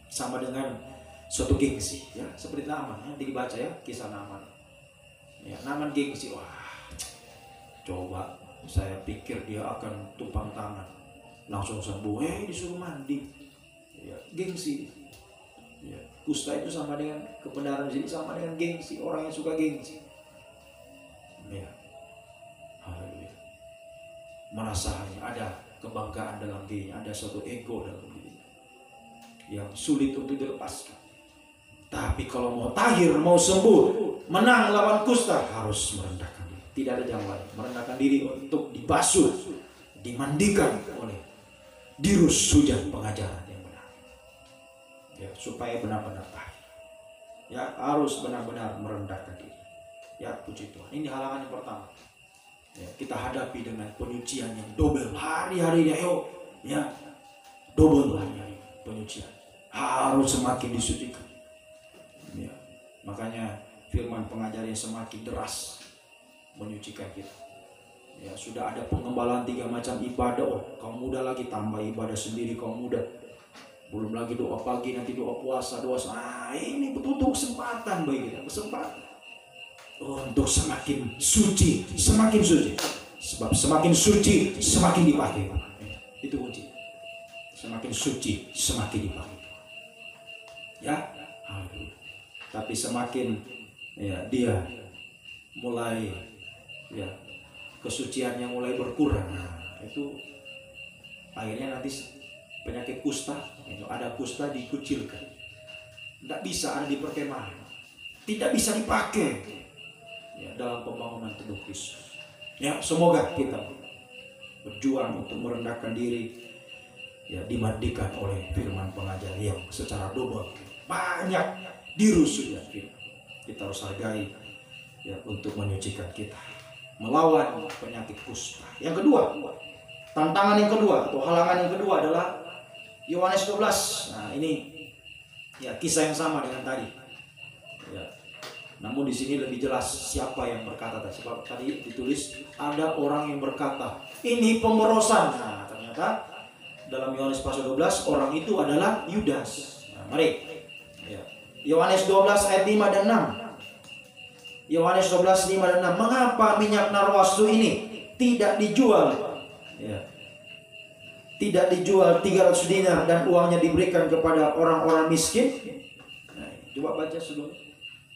sama dengan suatu gengsi, ya, seperti Naaman. Nanti dibaca ya kisah Naaman. Ya, Naaman gengsi, wah, coba saya pikir dia akan tumpang tangan, langsung sembuh, disuruh mandi. Ya, gengsi. Ya, kusta itu sama dengan kebenaran di sini, sama dengan gengsi, orang yang suka gengsi. Ya, haleluya. Merasa hanya ada kebanggaan dalam dirinya, ada suatu ego dalam dirinya yang sulit untuk dilepaskan. Tapi kalau mau tahir, mau sembuh, menang lawan kusta, harus merendahkan diri. Tidak ada jalan lain. Merendahkan diri untuk dibasuh, dimandikan oleh dirus hujan pengajaran yang benar. Ya, supaya benar-benar tahir. Ya, harus benar-benar merendahkan diri. Ya, puji Tuhan. Ini halangan yang pertama. Ya, kita hadapi dengan penyucian yang double hari-harinya, ya, double hari-hari penyucian. Harus semakin disucikan. Ya, makanya firman pengajaran semakin deras menyucikan kita. Ya, sudah ada pengembalaan 3 macam ibadah. Kaum muda lagi tambah ibadah sendiri kaum muda. Belum lagi doa pagi, nanti doa puasa, ini betul-betul kesempatan bagi kita, kesempatan untuk semakin suci, semakin suci. Sebab semakin suci, semakin dipakai. Itu kunci. Semakin suci, semakin dipakai. Ya, tapi semakin, ya, dia mulai, ya, kesuciannya mulai berkurang. Nah, itu akhirnya nanti penyakit kusta, itu ada kusta dikucilkan, tidak bisa ada di perkemahan, tidak bisa dipakai, ya, dalam pembangunan tubuh Kristus. Ya, semoga kita berjuang untuk merendahkan diri, ya, dimandikan oleh firman pengajar yang secara double banyak dirusuk, ya, kita harus hargai, ya, untuk menyucikan kita, melawan penyakit kusta. Yang kedua, tantangan yang kedua atau halangan yang kedua adalah Yohanes 12. Nah, ini, ya, kisah yang sama dengan tadi. Ya. Namun di sini lebih jelas siapa yang berkata. Sebab tadi ditulis ada orang yang berkata, ini pemborosan. Nah, ternyata dalam Yohanes pasal 12 orang itu adalah Yudas. Nah, mari. Ya. Yohanes 12 ayat 5 dan 6. Yohanes 12 5 dan 6. Mengapa minyak narwastu ini tidak dijual? Ya. Tidak dijual 300 dinar dan uangnya diberikan kepada orang-orang miskin. Nah, coba baca sebelum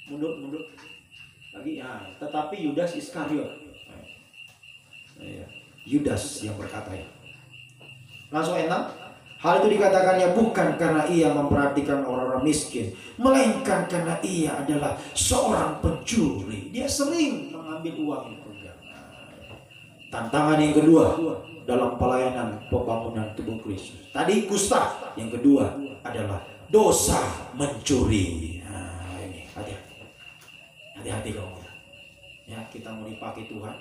mundur lagi. Nah, tetapi Yudas Iskariot, Yudas yang berkata, ya. Langsung enak. Hal itu dikatakannya bukan karena ia memperhatikan orang-orang miskin, melainkan karena ia adalah seorang pencuri. Dia sering mengambil uang itu. Tantangan yang kedua dalam pelayanan pembangunan tubuh Kristus. Tadi kusta, yang kedua adalah dosa mencuri. Nah, ini hati-hati kamu. Ya, kita mau dipakai Tuhan.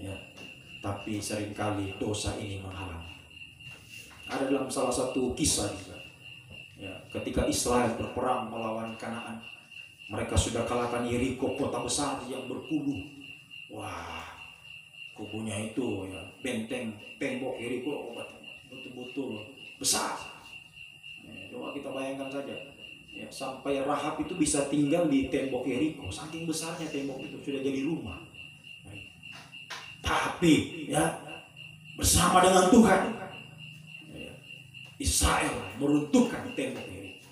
Ya, tapi seringkali dosa ini menghalangi. Ada dalam salah satu kisah juga. Ya, ketika Israel berperang melawan Kanaan, mereka sudah kalahkan Yeriko, kota besar yang berkubu. Wah, kubunya itu, ya, benteng tembok Yeriko betul-betul besar. Ya, coba kita bayangkan saja, ya, sampai Rahab itu bisa tinggal di tembok Yeriko, saking besarnya tembok itu sudah jadi rumah. Tapi, ya, bersama dengan Tuhan, ya, Israel meruntuhkan tembok Yeriko,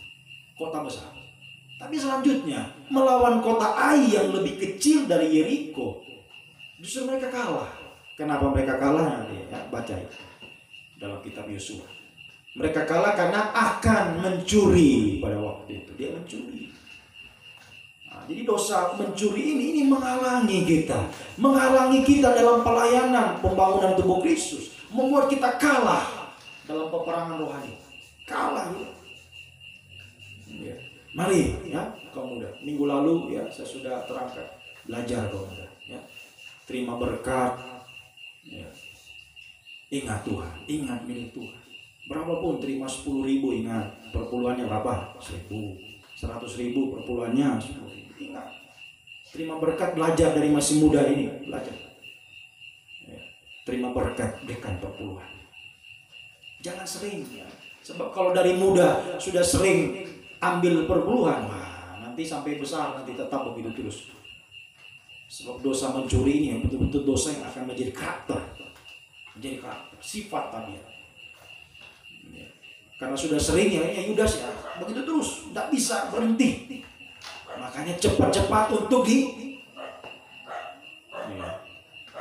kota besar. Tapi selanjutnya melawan kota Ai yang lebih kecil dari Yeriko, justru mereka kalah. Kenapa mereka kalah? Nanti, ya, baca dalam kitab Yosua. Mereka kalah karena akan mencuri pada waktu itu. Dia mencuri. Jadi dosa mencuri ini menghalangi kita dalam pelayanan pembangunan tubuh Kristus, membuat kita kalah dalam peperangan rohani, kalah ya. Ya. Mari ya kaum muda, minggu lalu ya saya sudah terangkan, belajar kaum muda ya, terima berkat ya. Ingat Tuhan, ingat milik Tuhan. Berapapun, terima 10.000, ingat perpuluhannya berapa? 1.000, 100.000 perpuluhannya 10.000. Ingat, terima berkat, belajar dari masih muda ini, belajar ya. Terima berkat, berikan perpuluhan. Jangan sering ya. Sebab kalau dari muda sudah sering ambil perpuluhan, wah, nanti sampai besar nanti tetap begitu terus. Sebab dosa mencuri ini betul-betul dosa yang akan menjadi karakter, sifat tadi ya. Karena sudah sering ya Yudas ya, begitu terus, tidak bisa berhenti. Makanya cepat-cepat untuk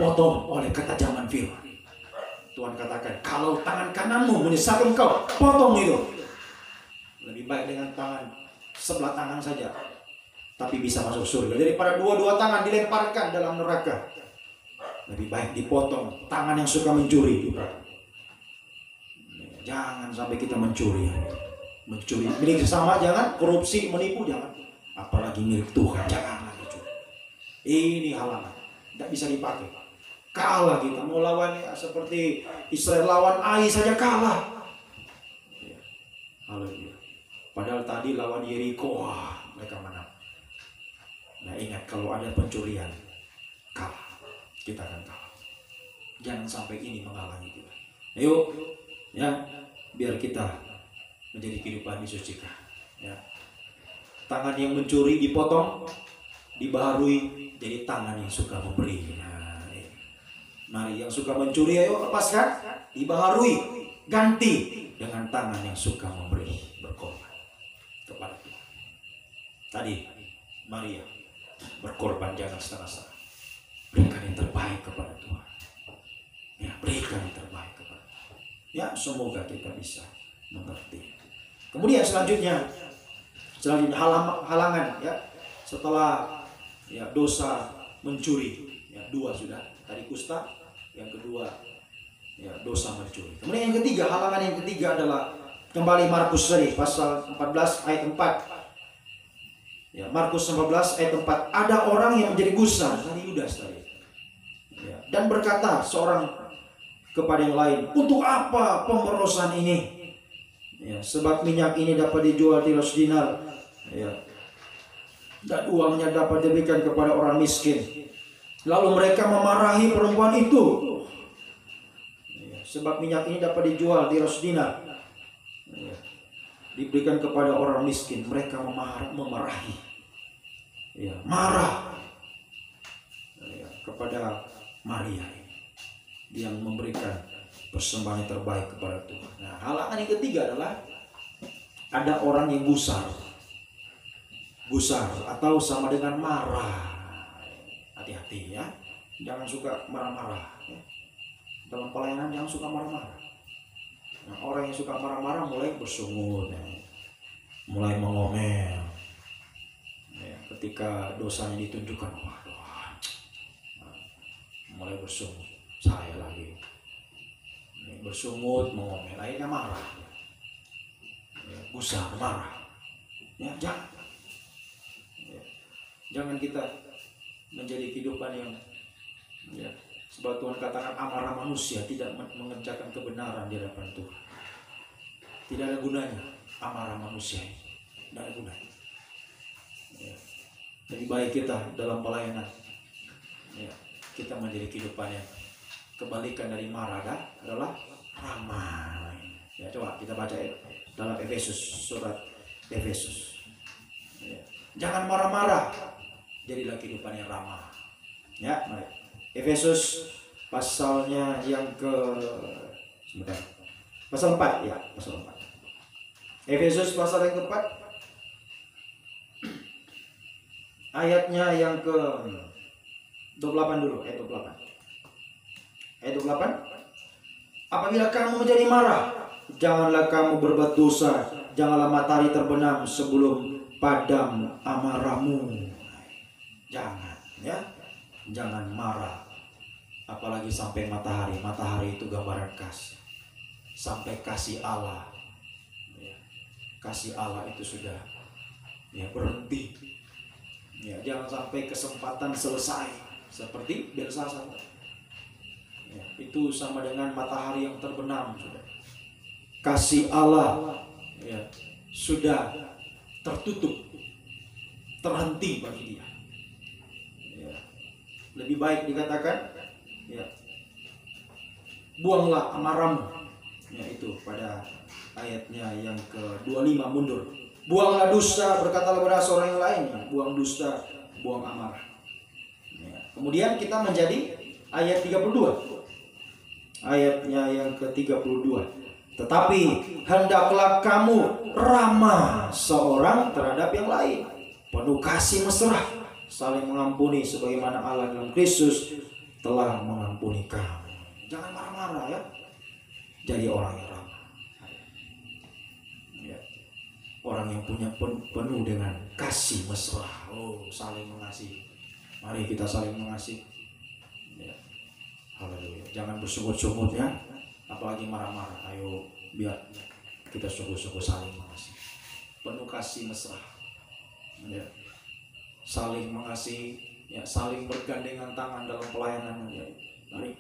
potong oleh ketajaman firman. Tuhan katakan, kalau tangan kananmu menyesatkan engkau, potong itu. Lebih baik dengan tangan sebelah tangan saja, tapi bisa masuk surga, daripada dua-dua tangan dilemparkan dalam neraka. Lebih baik dipotong tangan yang suka mencuri juga. Jangan sampai kita mencuri milik sesama, jangan korupsi, menipu, jangan. Apalagi milik Tuhan, janganlah mencuri. Ini halangan, tidak bisa dipakai. Kalah kita mau lawan ya, seperti Israel lawan Ai saja kalah. Ya. Haleluya. Padahal tadi lawan Yeriko, wah, mereka menang. Nah ingat, kalau ada pencurian, kalah, kita akan kalah. Jangan sampai ini menghalangi kita. Ayo, ya, biar kita menjadi kehidupan disucikan. Ya. Tangan yang mencuri dipotong, dibaharui jadi tangan yang suka memberi. Nah, mari yang suka mencuri, ayo lepaskan, dibaharui, ganti dengan tangan yang suka memberi, berkorban kepada Tuhan. Tadi Maria berkorban, jangan setengah-setengah. Berikan yang terbaik kepada Tuhan. Ya, berikan yang terbaik kepada Tuhan. Ya, semoga kita bisa mengerti. Kemudian selanjutnya halangan ya, setelah ya dosa mencuri ya, 2 sudah, tadi kusta, yang kedua ya dosa mencuri. Kemudian yang ketiga, halangan yang ketiga adalah kembali Markus tadi pasal 14 ayat 4 ya, Markus 14 ayat 4, ada orang yang menjadi gusar, tadi Yudas tadi ya, dan berkata seorang kepada yang lain, untuk apa pemborosan ini ya, sebab minyak ini dapat dijual 300 dinar ya, dan uangnya dapat diberikan kepada orang miskin. Lalu mereka memarahi perempuan itu ya, sebab minyak ini dapat dijual 300 dinar ya, diberikan kepada orang miskin. Mereka memarahi ya, marah ya, kepada Maria yang memberikan persembahan yang terbaik kepada Tuhan. Nah, halangan yang ketiga adalah ada orang yang gusar atau sama dengan marah. Hati-hati ya, jangan suka marah-marah ya. Dalam pelayanan jangan suka marah-marah. Nah, orang yang suka marah-marah mulai bersungut ya, mulai mengomel ya, ketika dosanya ditunjukkan, waduh, mulai bersungut, saya lagi bersungut, mengomel, akhirnya marah ya, gusar, marah ya, jangan kita menjadi kehidupan yang ya, sebab Tuhan katakan amarah manusia tidak mengerjakan kebenaran di hadapan Tuhan. Tidak ada gunanya amarah manusia, tidak ada gunanya ya. Lebih baik kita dalam pelayanan ya, kita menjadi kehidupan yang kebalikan dari marah adalah ramah ya. Coba kita baca dalam Efesus, surat Efesus ya. Jangan marah-marah, jadilah kehidupan yang ramah ya. Mari Efesus pasalnya yang pasal 4 ya, pasal 4. Efesus pasal yang keempat, ayatnya yang ke 28 dulu, ayat 28. Ayat 28. Apabila kamu menjadi marah, janganlah kamu berbuat dosa, janganlah matahari terbenam sebelum padam amarahmu. Jangan, ya. Jangan marah. Apalagi sampai matahari. Matahari itu gambaran kasih. Sampai kasih Allah. Ya. Kasih Allah itu sudah berhenti. Ya, jangan sampai kesempatan selesai seperti Belsasar. Ya, itu sama dengan matahari yang terbenam, sudah. Kasih Allah sudah tertutup, terhenti bagi dia. Ya. Lebih baik dikatakan, buanglah amarahmu. Ya, itu pada ayatnya yang ke-25 mundur. Buanglah dusta, berkatalah kepada seorang yang lain. Buang dusta, buang amarah. Ya. Kemudian kita menjadi ayat 32. Ayatnya yang ke-32. Tetapi hendaklah kamu ramah seorang terhadap yang lain, penuh kasih mesra, saling mengampuni sebagaimana Allah dalam Kristus telah mengampuni kamu. Jangan marah-marah, ya. Jadi orang yang ramah. Orang yang punya penuh dengan kasih mesra. Saling mengasihi. Mari kita saling mengasihi. Ya. Haleluya. Jangan bersungut-sungut, ya. Apalagi marah-marah. Ayo biar kita sungguh-sungguh saling mengasihi. Penuh kasih mesra. Ya. Saling mengasihi, ya, saling bergandengan tangan dalam pelayanan. Ya. Mari.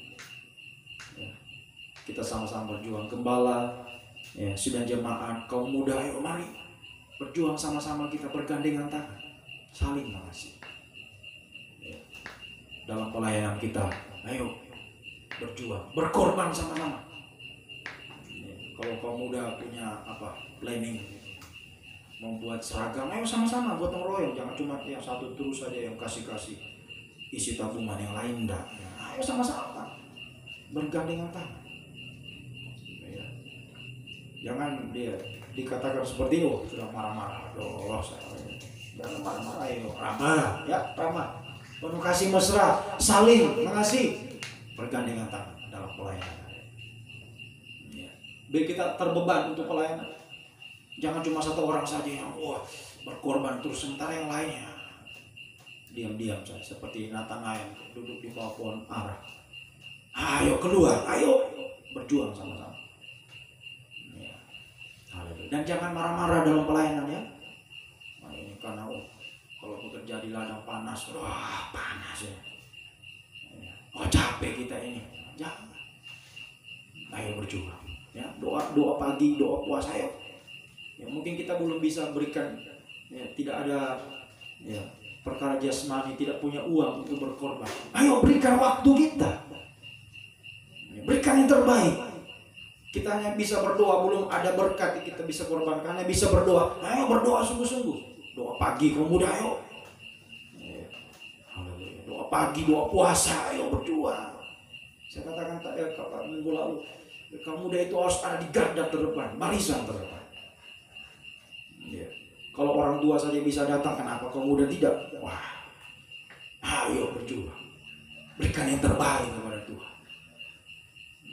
Ya. Kita sama-sama berjuang. Gembala, ya, sidang jemaat, kaum muda, ayo mari berjuang sama-sama, kita bergandengan tangan, saling mengasihi. Ya. Dalam pelayanan kita, ayo berjuang, berkorban sama-sama. Ya. Kalau kaum muda punya planning membuat seragam, ayo sama-sama gotong royong, jangan cuma yang satu terus saja yang kasih-kasih isi tabungan, yang lain enggak. Ya. Ayo sama-sama bergandengan tangan. Ya. Jangan dia dikatakan seperti itu, sudah marah-marah. Jangan marah-marah, ayo ramah, ya, ramah. Penuh kasih mesra, saling mengasihi, bergandengan tangan dalam pelayanan. Ya. Biar kita terbeban untuk pelayanan. Jangan cuma satu orang saja yang berkorban terus, sementara yang lainnya diam-diam saja, seperti Natanael duduk di bawah pohon ara. Ayo keluar, ayo berjuang sama-sama. Ya. Dan jangan marah-marah dalam pelayanan, ya. Nah, ini karena kalau bekerja di ladang panas, panas, ya. Capek kita ini. Jangan. Ayo berjuang, ya. Doa pagi, doa puasa, ayo. Ya, mungkin kita belum bisa berikan, ya, tidak ada, ya, perkara jasmani, tidak punya uang untuk berkorban. Ayo berikan waktu kita. Ya, berikan yang terbaik. Kita hanya bisa berdoa, belum ada berkat kita bisa korbankan, hanya bisa berdoa. Ayo berdoa sungguh-sungguh. Doa pagi kaum muda, ayo. Doa pagi, doa puasa, ayo berjuang. Saya katakan minggu lalu, kaum muda itu harus ada di garda terdepan, barisan terdepan. Ya. Kalau orang tua saja bisa datang, kenapa kaum muda tidak? Ayo berjuang. Berikan yang terbaik kepada Tuhan.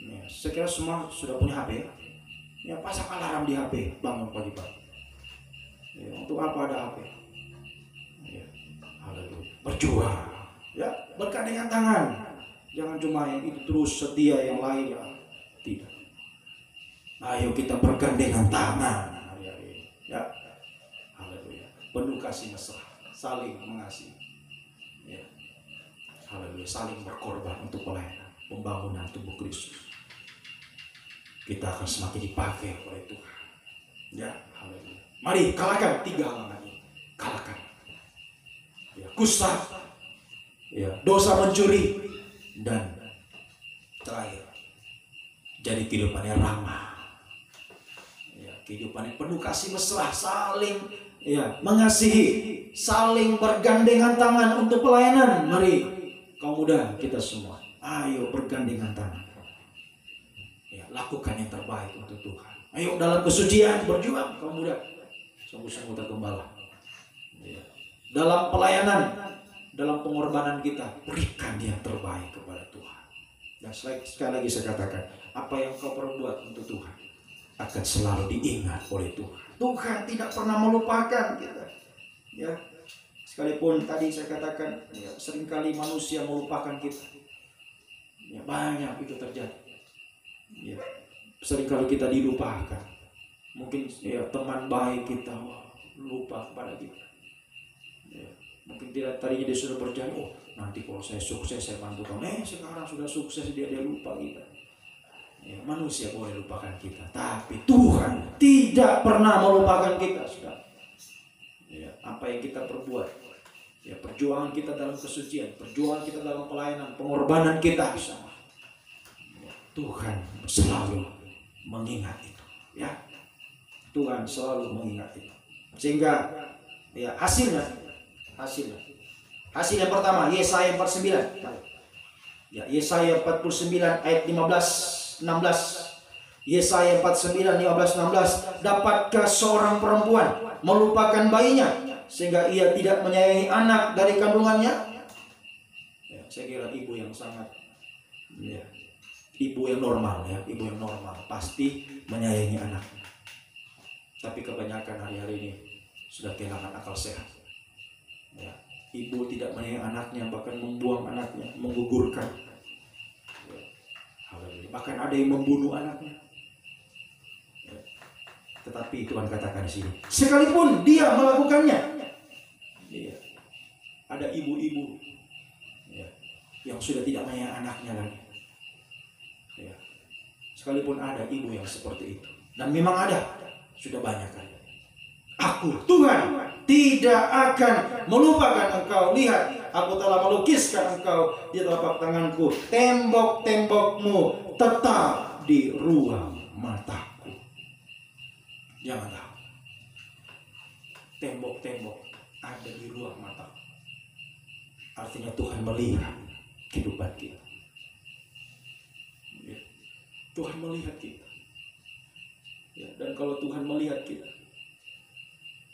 Ya, saya kira semua sudah punya HP. Ya, pasang alarm di HP, bangun pagi-pagi. Ya, untuk apa ada HP? Ya, haleluya. Berjuang. Ya, bergandengan tangan. Jangan cuma yang itu terus setia, yang lain ya tidak. Ayo kita bergandengan tangan hari-hari ini. Ya, haleluya. Penuh kasih mesra, saling mengasihi. Ya, haleluya. Saling berkorban untuk pelayanan, pembangunan tubuh Kristus. Kita akan semakin dipakai oleh Tuhan. Ya, haleluya. Mari kalahkan 3 halangan ini. Kalahkan. Ya, kusta, ya, dosa mencuri, dan terakhir jadi kehidupan yang ramah. Ya, kehidupan yang penuh kasih mesra, saling, ya, mengasihi, saling bergandengan tangan untuk pelayanan. Mari kaum muda kita semua, ayo bergandengan tangan. Lakukan yang terbaik untuk Tuhan. Ayo dalam kesucian berjuang kaum muda, sungguh-sungguh tergembala. Ya. Dalam pelayanan, dalam pengorbanan kita, berikan yang terbaik kepada Tuhan. Dan sekali lagi saya katakan, apa yang kau perbuat untuk Tuhan akan selalu diingat oleh Tuhan. Tuhan tidak pernah melupakan kita. Ya. Sekalipun tadi saya katakan ya, seringkali manusia melupakan kita. Ya, banyak itu terjadi. Ya, seringkali kita dilupakan. Mungkin ya, teman baik kita lupa kepada kita. Ya, mungkin tidak tadinya dia sudah berjanji, oh nanti kalau saya sukses saya bantu kamu. Sekarang sudah sukses dia lupa kita. Ya, manusia boleh lupakan kita, tapi Tuhan tidak pernah melupakan kita. Sudah. Ya, apa yang kita perbuat, ya, perjuangan kita dalam kesucian, perjuangan kita dalam pelayanan, pengorbanan kita sama. Ya, Tuhan selalu mengingat itu. Ya, Tuhan selalu mengingat itu. Sehingga ya hasil yang pertama Yesaya 49. Ya, Yesaya 49 ayat 15-16. Yesaya 49 15-16. Dapatkah seorang perempuan melupakan bayinya sehingga ia tidak menyayangi anak dari kandungannya? Ya, saya kira ibu yang sangat ya, ibu yang normal ya, ibu yang normal pasti menyayangi anaknya. Tapi kebanyakan hari-hari ini sudah kehilangan akal sehat. Ya, ibu tidak menyayangi anaknya, bahkan membuang anaknya, menggugurkan. Ya, bahkan ada yang membunuh anaknya. Ya, tetapi Tuhan katakan di sini, sekalipun dia melakukannya, ya, ada ibu-ibu ya, yang sudah tidak menyayangi anaknya lagi. Ya, sekalipun ada ibu yang seperti itu, dan memang ada, sudah banyak kan. Aku Tuhan tidak akan melupakan engkau. Lihat, aku telah melukiskan engkau di telapak tanganku. Tembok-tembokmu tetap di ruang mataku. Jangan tahu, tembok-tembok ada di ruang mataku. Artinya Tuhan melihat kehidupan kita. Ya, Tuhan melihat kita. Ya, dan kalau Tuhan melihat kita,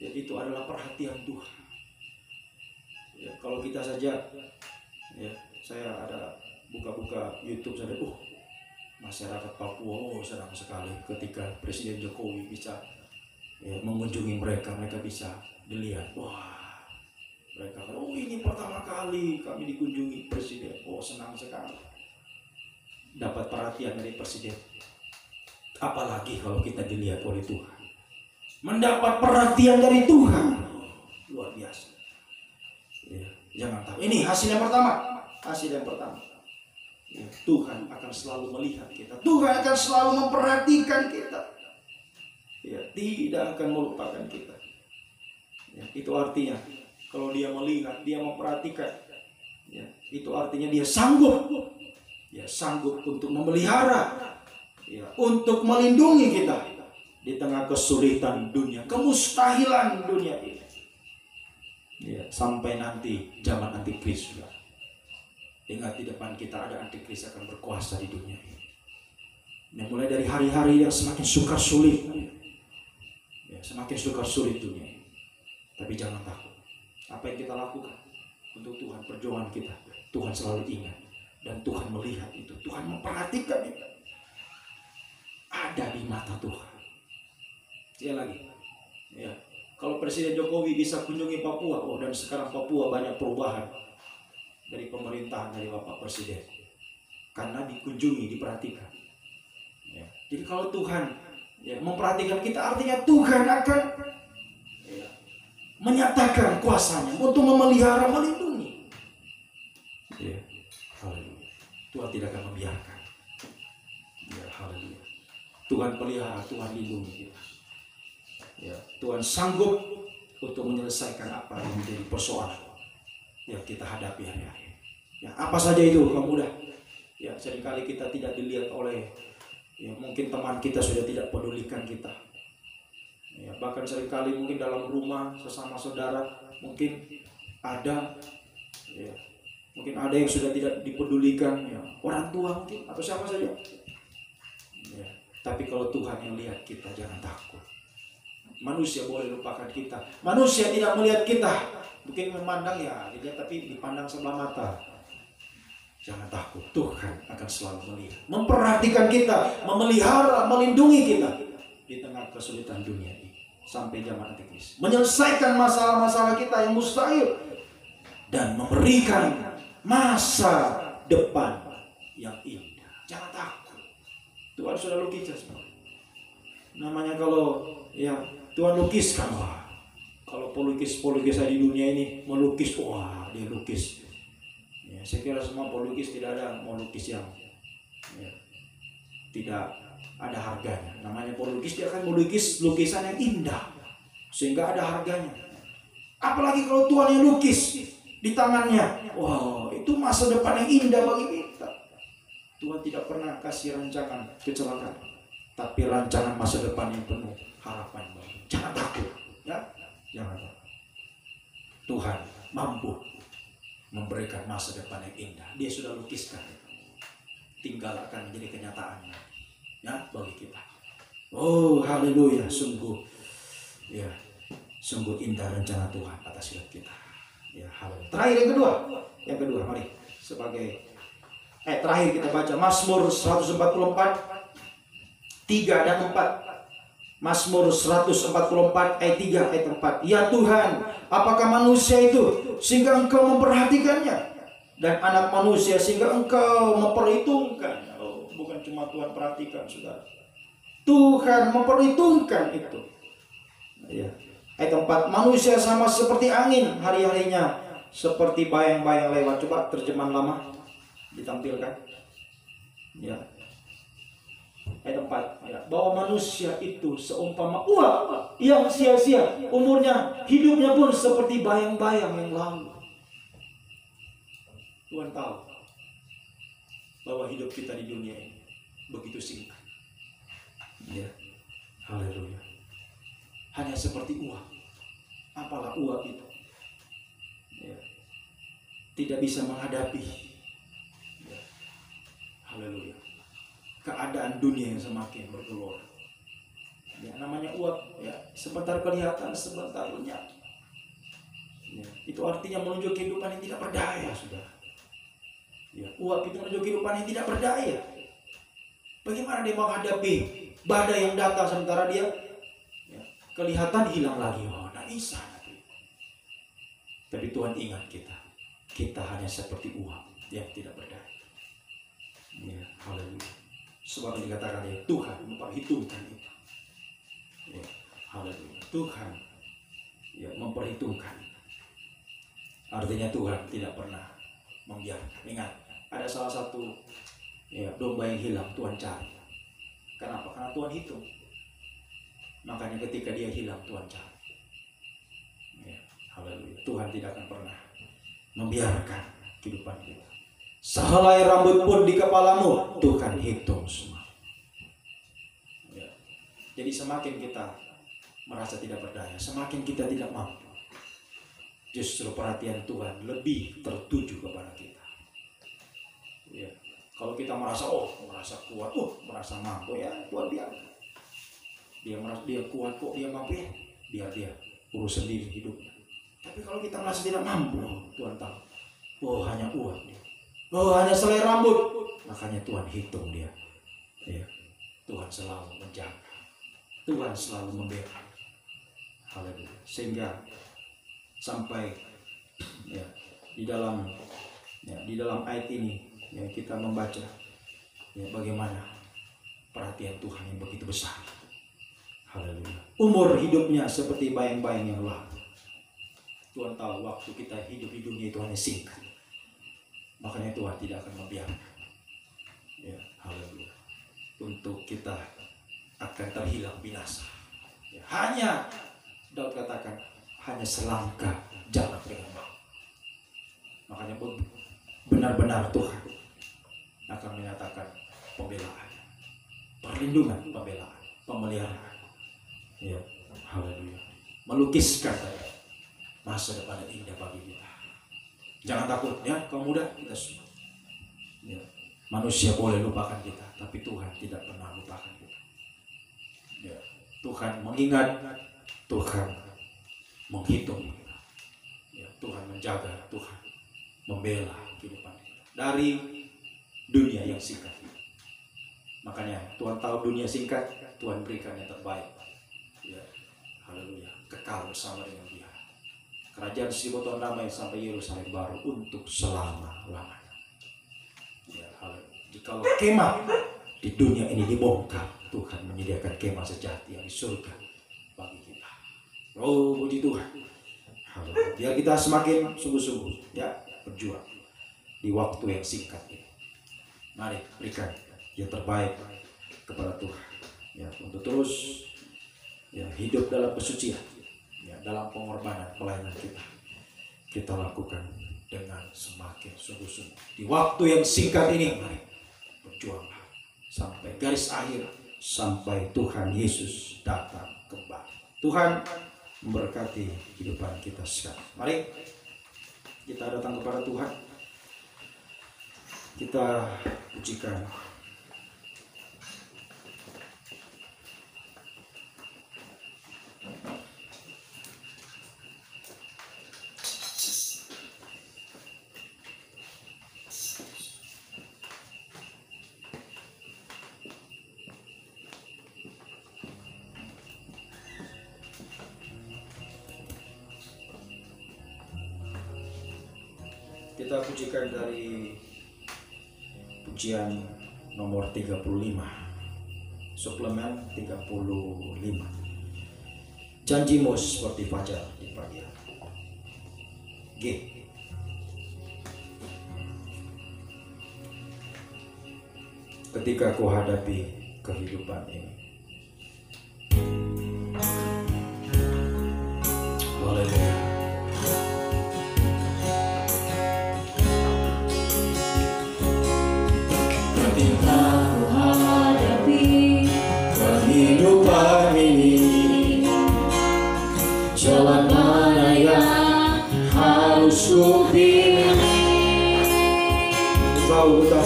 ya, itu adalah perhatian Tuhan. Ya, kalau kita saja, ya, saya ada buka-buka YouTube saja, masyarakat Papua senang sekali ketika Presiden Jokowi bisa ya, mengunjungi mereka bisa dilihat, wah, mereka ini pertama kali kami dikunjungi Presiden, senang sekali, dapat perhatian dari Presiden. Apalagi kalau kita dilihat oleh Tuhan, mendapat perhatian dari Tuhan, luar biasa. Ya, jangan tahu. Ini hasil yang pertama. Ya, Tuhan akan selalu melihat kita. Tuhan akan selalu memperhatikan kita. Ya, tidak akan melupakan kita. Ya, itu artinya kalau Dia melihat, Dia memperhatikan. Ya, itu artinya Dia sanggup. Ya, sanggup untuk memelihara. Ya, untuk melindungi kita di tengah kesulitan dunia, kemustahilan dunia ini. Ya, sampai nanti zaman antikris sudah. Ingat, di depan kita ada antikris akan berkuasa di dunia ini. Yang mulai dari hari-hari yang semakin sukar sulit, ya, semakin sukar sulit dunia ini. Tapi jangan takut. Apa yang kita lakukan untuk Tuhan, perjuangan kita, Tuhan selalu ingat dan Tuhan melihat itu. Tuhan memperhatikan itu. Ada di mata Tuhan. Sekali lagi, ya, kalau Presiden Jokowi bisa kunjungi Papua, dan sekarang Papua banyak perubahan dari pemerintahan dari Bapak Presiden, karena dikunjungi, diperhatikan. Ya, jadi kalau Tuhan ya, memperhatikan kita, artinya Tuhan akan ya, menyatakan kuasanya untuk memelihara, melindungi. Ya, haleluya. Tuhan tidak akan membiarkan. Ya, haleluya. Tuhan pelihara, Tuhan lindungi kita. Ya, Tuhan sanggup untuk menyelesaikan apa yang menjadi persoalan yang kita hadapi hari-hari. Ya, apa saja itu, mudah. Ya, seringkali kita tidak dilihat oleh, ya, mungkin teman kita sudah tidak pedulikan kita. Ya, bahkan seringkali mungkin dalam rumah sesama saudara mungkin ada, ya, mungkin ada yang sudah tidak dipedulikan, ya, orang tua mungkin atau siapa saja. Ya, tapi kalau Tuhan yang lihat kita, jangan takut. Manusia boleh lupakan kita, manusia tidak melihat kita, mungkin memandang ya dilihat, tapi dipandang sebelah mata. Jangan takut, Tuhan akan selalu melihat, memperhatikan kita, memelihara, melindungi kita di tengah kesulitan dunia ini sampai zaman antikris, menyelesaikan masalah-masalah kita yang mustahil dan memberikan masa depan yang indah. Jangan takut. Tuhan sudah lukiskan semua. Namanya kalau ya Tuhan lukiskan, wah. Kalau pelukis di dunia ini melukis, wah dia lukis. Ya, saya kira semua pelukis tidak ada melukis yang ya, tidak ada harganya. Namanya pelukis, dia akan melukis lukisan yang indah sehingga ada harganya. Apalagi kalau Tuhan yang lukis di tangannya, wow, itu masa depan yang indah bagi kita. Tuhan tidak pernah kasih rancangan kecelakaan, tapi rancangan masa depan yang penuh harapan. Jangan takut, ya, jangan takut. Tuhan mampu memberikan masa depan yang indah. Dia sudah lukiskan, tinggal akan menjadi kenyataannya, ya, bagi kita. Oh, haleluya, sungguh, ya, sungguh indah rencana Tuhan atas hidup kita. Ya, haleluya. Terakhir yang kedua, mari sebagai terakhir kita baca Mazmur 144 3 dan 4. Mazmur 144 ayat 3 ayat 4. Ya Tuhan, apakah manusia itu sehingga Engkau memperhatikannya, dan anak manusia sehingga Engkau memperhitungkan. Oh, bukan cuma Tuhan perhatikan, saudara. Tuhan memperhitungkan itu. Ya. Ayat 4. Manusia sama seperti angin, hari-harinya seperti bayang-bayang lewat. Coba terjemahan lama ditampilkan. Ya. Ayat 4, ya, bahwa manusia itu seumpama uap yang sia-sia, umurnya, hidupnya pun seperti bayang-bayang yang lalu. Tuhan tahu bahwa hidup kita di dunia ini begitu singkat. Ya, haleluya. Hanya seperti uap. Apalah uap itu? Ya, tidak bisa menghadapi. Ya, haleluya. Keadaan dunia yang semakin bergelora. Ya, namanya uap, ya, sebentar kelihatan, sebentar lenyap. Ya, itu artinya menunjuk kehidupan yang tidak berdaya, sudah. Ya, uap itu menunjuk kehidupan yang tidak berdaya. Bagaimana dia menghadapi badai yang datang sementara dia ya, kelihatan hilang lagi? Oh, tidak bisa. Tapi Tuhan ingat kita hanya seperti uap yang tidak berdaya. Ya, haleluya. Sebab dikatakan ya, Tuhan memperhitungkan itu. Ya, haleluya. Tuhan ya memperhitungkan. Artinya Tuhan tidak pernah membiarkan. Ingat, ada salah satu ya, domba yang hilang, Tuhan cari. Kenapa? Karena Tuhan hitung. Makanya ketika dia hilang, Tuhan cari. Ya, haleluya. Tuhan tidak akan pernah membiarkan kehidupan kita. Sehelai rambut pun di kepalamu Tuhan hitung semua. Ya. Jadi semakin kita merasa tidak berdaya, semakin kita tidak mampu, justru perhatian Tuhan lebih tertuju kepada kita. Ya. Kalau kita merasa kuat, merasa mampu, ya Tuhan biarkan. Dia merasa dia kuat kok, dia mampu, ya biar dia urus sendiri hidupnya. Tapi kalau kita merasa tidak mampu, Tuhan tahu, hanya uap dia. Hanya selai rambut, makanya Tuhan hitung dia. Ya. Tuhan selalu menjaga, Tuhan selalu membela. Haleluya. Sehingga sampai ya, di dalam ayat ini ya, kita membaca ya, bagaimana perhatian Tuhan yang begitu besar. Haleluya. Umur hidupnya seperti bayang-bayang yang lalu. Tuhan tahu waktu kita hidup di dunia itu hanya singkat. Makanya Tuhan tidak akan membiarkan. Ya, haleluya. Untuk kita akan terhilang binasa. Ya, hanya Daud katakan hanya selangkah jarak dengan maut. Makanya benar-benar Tuhan akan menyatakan pembelaan, perlindungan, pembelaan, pemeliharaan. Ya, haleluya. Melukiskan masa depan yang indah bagi kita. Jangan takut ya, kaum muda, kita semua. Ya, manusia boleh lupakan kita, tapi Tuhan tidak pernah lupakan kita. Ya, Tuhan mengingat, Tuhan menghitung kita. Ya, Tuhan menjaga, Tuhan membela kehidupan kita dari dunia yang singkat. Makanya Tuhan tahu dunia singkat, Tuhan berikan yang terbaik. Ya, haleluya, kekal bersama dengan Dia. kerajaan 1000 tahun damai sampai Yerusalem baru untuk selama-lamanya. Ya, jika kemah di dunia ini dibongkar, Tuhan menyediakan kemah sejati yang di surga bagi kita. Oh, puji Tuhan. Biar kita semakin sungguh-sungguh ya berjuang di waktu yang singkat ini. Mari berikan yang terbaik kepada Tuhan ya, untuk terus ya hidup dalam kesucian ya, dalam pengorbanan pelayanan kita lakukan dengan semakin sungguh-sungguh di waktu yang singkat ini. Mari berjuanglah sampai garis akhir, sampai Tuhan Yesus datang kembali. Tuhan memberkati kehidupan kita sekarang. Mari kita datang kepada Tuhan, kita pujikan. Kita pujikan dari pujian nomor 35, suplemen 35. Janjimu seperti fajar di pagi hari. G. Ketika ku hadapi kehidupan ini. Haleluya. Kehidupan ini, jalan mana yang harus ku pilih? Ku tahu ku tak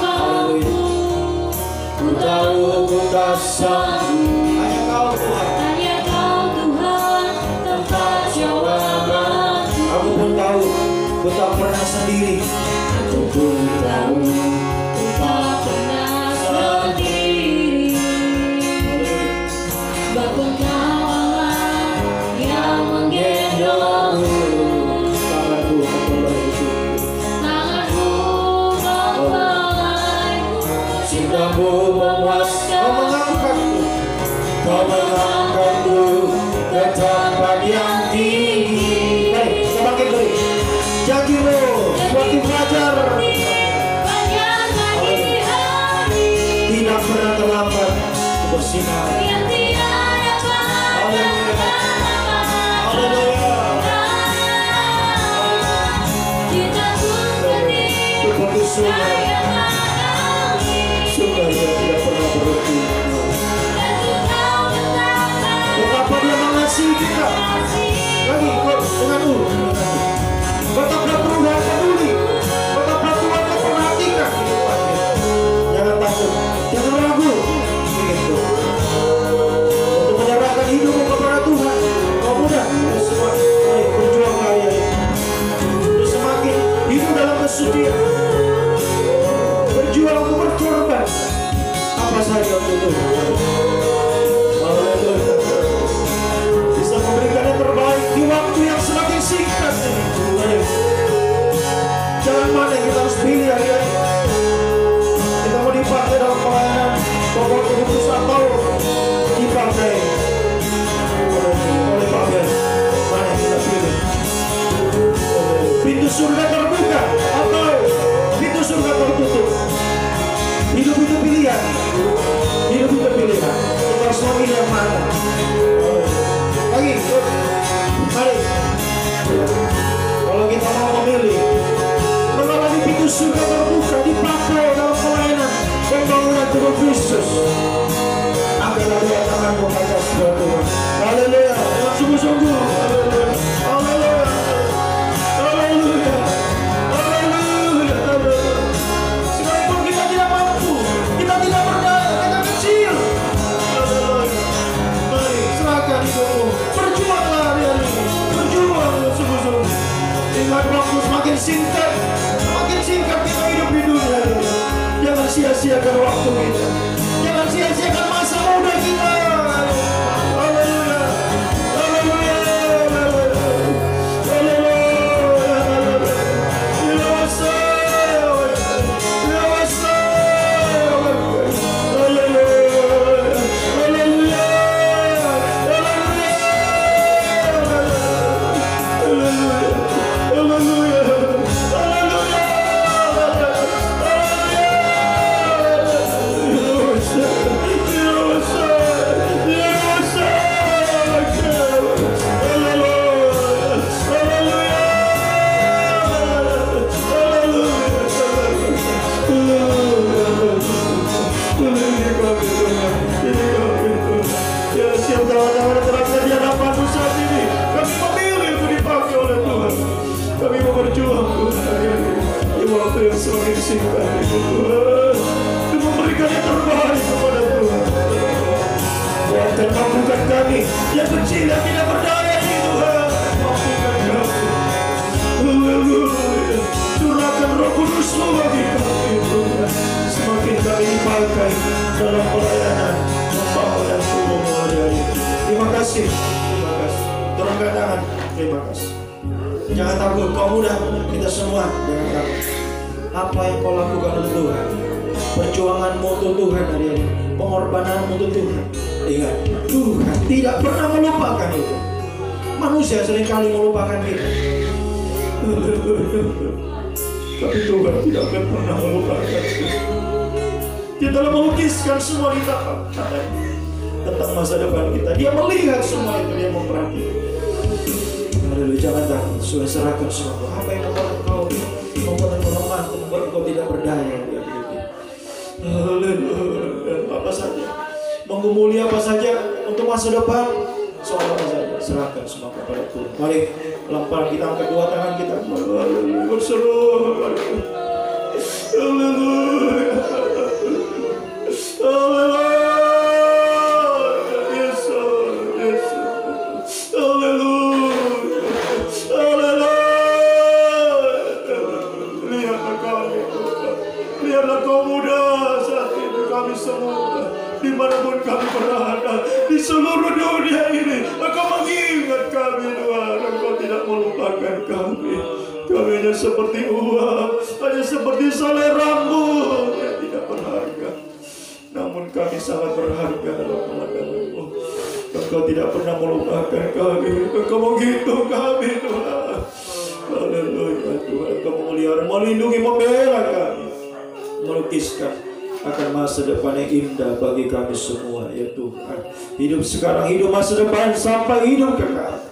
mampu, ku tahu ku tak sanggup. Hanya Kau Tuhan tempat jawabanku. Aku pun tahu ku tak pernah sendiri. Aku pun tahu ku tak pernah sendiri. Sebab Engkau Allah yang menggendongku. Tanganmu mempelaiku, cintamu memuaskanku. Kau mengangkatku ke tempat yang tinggi. Semakin baik. Janjimu seperti fajar, tidak pernah terlambat bersinar. Seperti sungai, sungai yang tidak pernah berhenti. Betapa Dia mengasihi kita. Lagi dengan betapa Tuhan peduli, betapa Tuhan memperhatikan kehidupannya. Jangan takut, jangan ragu. Untuk menyerahkan hidupmu kepada Tuhan, kau mudah. Semua, ayo berjuanglah ya. Untuk semakin hidup dalam kesucian, berjuang untuk berkorban. Apa saja untuk Tuhan. Bisa memberikan yang terbaik di waktu yang semakin singkat ini. Jalan mana yang kita harus pilih hari ini? Kita mau dipakai dalam pelayanan pokok kudus atau dipakai oleh Pak Ben? Mana yang kita pilih? Pintu surga terbuka atau pintu surga tertutup? Hidup itu pilihan. Hidup itu pilihan. Kita harus memilih yang mana? Lagi, mari. Kalau kita mau memilih, mengalami pintu surga terbuka, dipakai dalam pelayanan pembangunan tubuh Kristus. Ambillah dua tanganmu ke atas Tuhan. Haleluya, dengan sungguh-sungguh. Haleluya, haleluya, haleluya, haleluya, haleluya. Sekalipun kita tidak mampu, kita tidak berdaya, kita kecil. Haleluya. Mari serahkan hidupmu, berjuanglah hari ini, berjuang sungguh-sungguh. Ingat waktu semakin singkat kita hidup di dunia ini. Jangan sia-siakan waktu kita, jangan sia-siakan masa muda kita. Haleluya, haleluya, Haleluya. Haleluya. Kami mau berjuang Tuhan di waktu yang semakin singkat ini Tuhan, untuk memberikan yang terbaik kepada Tuhan. Tuhan mampukan kami yang kecil yang tidak berdaya ini Tuhan, mampukan kami. Haleluya. Curahkan Roh Kudus-Mu bagi kami Tuhan, semakin kami dipakai dalam pelayanan membangun dan tubuh-Mu hari ini. Terima kasih, terima kasih. Turunkan tangan, terima kasih. Jangan takut, kau muda, kita semua jangan takut. Apa yang kau lakukan untuk Tuhan, perjuanganmu untuk Tuhan hari ini, pengorbananmu untuk Tuhan. Ingat, Tuhan tidak pernah melupakan itu. Manusia seringkali melupakan kita, tapi Tuhan tidak akan pernah melupakan kita. Dia telah melukiskan semua di tentang masa depan kita. Dia melihat semua itu, dia memperhatikan. Haleluya, jangan takut, sudah serahkan semua. Apa yang membuat engkau lemah, membuat engkau tidak berdaya? Haleluya, apa saja, menggumuli apa saja untuk masa depan, soal apa saja, serahkan semua kepada Tuhan. Mari lempar kita, angkat kedua tangan kita, haleluya, berseru, haleluya, haleluya, haleluya. Dimanapun kami berada di seluruh dunia ini, Engkau mengingat kami Tuhan. Engkau tidak melupakan kami. Kami hanya seperti uang, hanya seperti selai rambut yang tidak berharga. Namun kami sangat berharga dalam pandangan-Mu. Engkau tidak pernah melupakan kami. Engkau menghitung kami Tuhan. Haleluya Tuhan. Engkau memelihara, melindungi, membela kami, melukiskan akan masa depan yang indah bagi kami semua ya Tuhan. Hidup sekarang, hidup masa depan, sampai hidup kekal.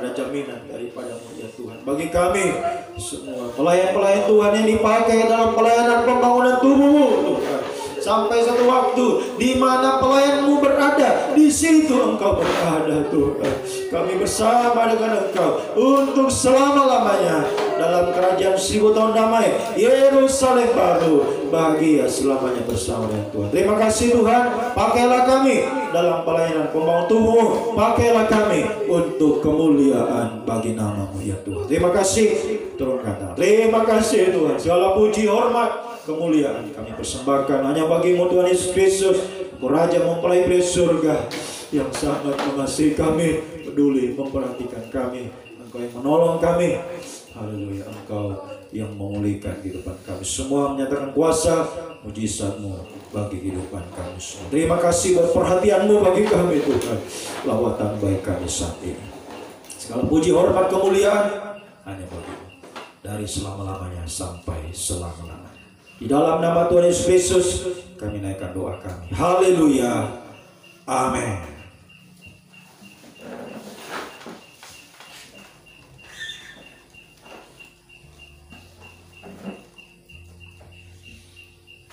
Ada jaminan daripada-Mu ya Tuhan bagi kami semua pelayan-pelayan Tuhan yang dipakai dalam pelayanan pembangunan tubuh-Mu Tuhan. Sampai satu waktu di mana pelayan-Mu berada, di situ Engkau berada Tuhan. Kami bersama dengan Engkau untuk selama-lamanya dalam kerajaan 1000 tahun damai Yerusalem baru, bahagia selamanya bersama dengan Tuhan. Terima kasih Tuhan, pakailah kami dalam pelayanan pembangunan tubuh-Mu, pakailah kami untuk kemuliaan bagi nama-Mu ya Tuhan. Terima kasih, turunkan tangan. Terima kasih Tuhan, segala puji, hormat, kemuliaan kami persembahkan hanya bagi-Mu Tuhan Yesus Kristus, Raja mempelai peri surga yang sangat mengasihi kami, peduli memperhatikan kami. Engkau yang menolong kami. Haleluya, Engkau yang memulihkan kehidupan kami semua, menyatakan kuasa mujizat-Mu bagi kehidupan kami semua. Terima kasih buat perhatian-Mu bagi kami Tuhan, lawatan baik kami saat ini. Segala puji, hormat, kemuliaan hanya bagi-Mu dari selama-lamanya sampai selama-lamanya. Di dalam nama Tuhan Yesus Kristus kami naikkan doa kami. Haleluya. Amin.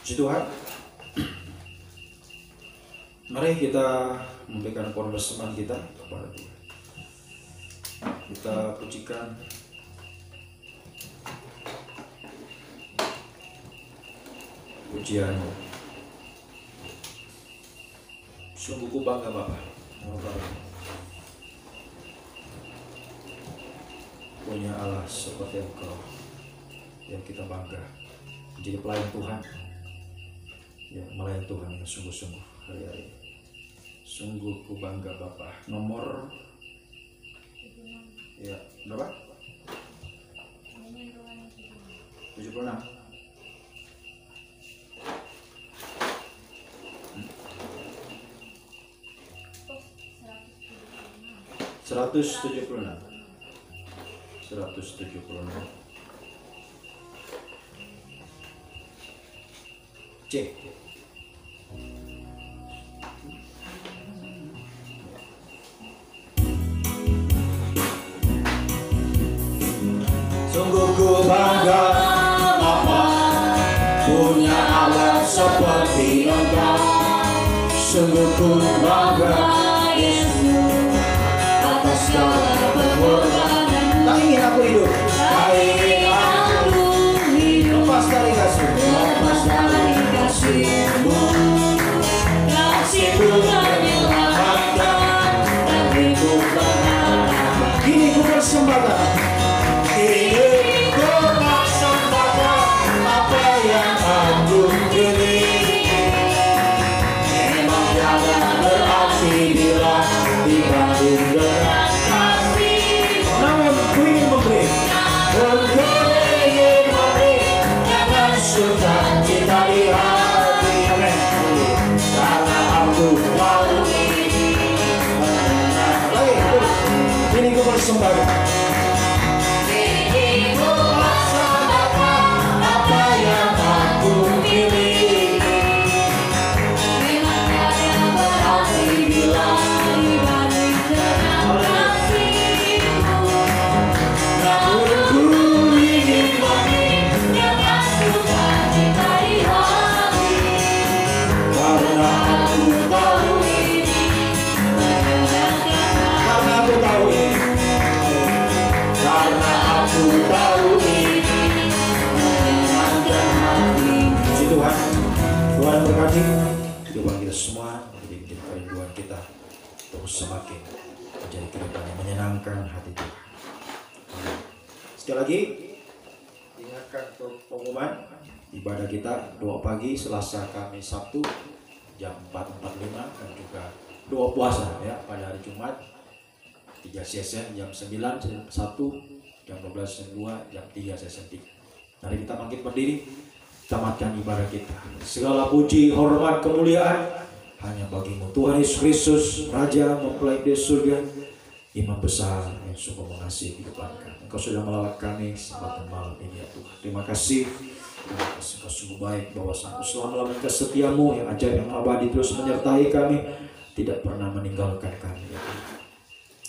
Puji Tuhan. Mari kita memberikan pembersamaan kita kepada Tuhan. Kita pujikan pujian. Sungguh ku bangga Bapa, punya Allah seperti Engkau yang kita bangga menjadi pelayan Tuhan, yang melayani Tuhan dengan sungguh-sungguh hari-hari. Sungguh ku bangga Bapa. Nomor ya berapa? 76. 176. 176. Cek. Sungguh ku bangga Bapa punya Allah seperti Engkau. Sungguh ku bangga Yesus atas segala pengorbanan. Tak ingin aku hidup, tak ingin aku hidup lepas dari kasih-Mu, lepas dari kasih-Mu. Kasih-Mu menyelamatkan, tapi-Mu berharap. Kini ku persembahkan, kini ku persembahkan apa yang aku miliki. Memang tiada berarti bila dibanding dengan kasih-Mu. Namun ku ingin memberi, ku ingin memberi dengan sukacita di hati. Amin. Karena aku tahu ini ku persembahkan. Ini ku persembahkan apa yang aku miliki. Memang tiada berarti bila dibanding dengan kasih-Mu. Namun ku ingin memberi dengan sukacita di hati. Karena aku tahu ini menyenangkan. Karena aku tahu ini. Karena aku tahu ini menyenangkan hati. Puji Tuhan. Tuhan berkati kehidupan kita semua, menjadi kerinduan kita untuk semakin menjadi kehidupan yang menyenangkan hati Tuhan. Sekali lagi ingatkan untuk pengumuman ibadah kita doa pagi Selasa, Kamis, Sabtu jam 4.45 dan juga doa puasa ya pada hari Jumat 3 sesi jam 9, jam 1, jam 12, jam 2, jam 3 sesi 3. Mari kita bangkit berdiri, tamatkan ibadah kita. Segala puji, hormat, kemuliaan hanya bagi-Mu Tuhan Yesus Kristus, Raja mempelai di surga, Imam besar yang sungguh mengasihi kehidupan kami. Engkau sudah melawat kami kesempatan malam ini ya Tuhan. Terima kasih. Engkau sungguh baik bahwa selama-lamanya kesetiamu yang ajaib yang abadi terus menyertai kami, tidak pernah meninggalkan kami ya Tuhan.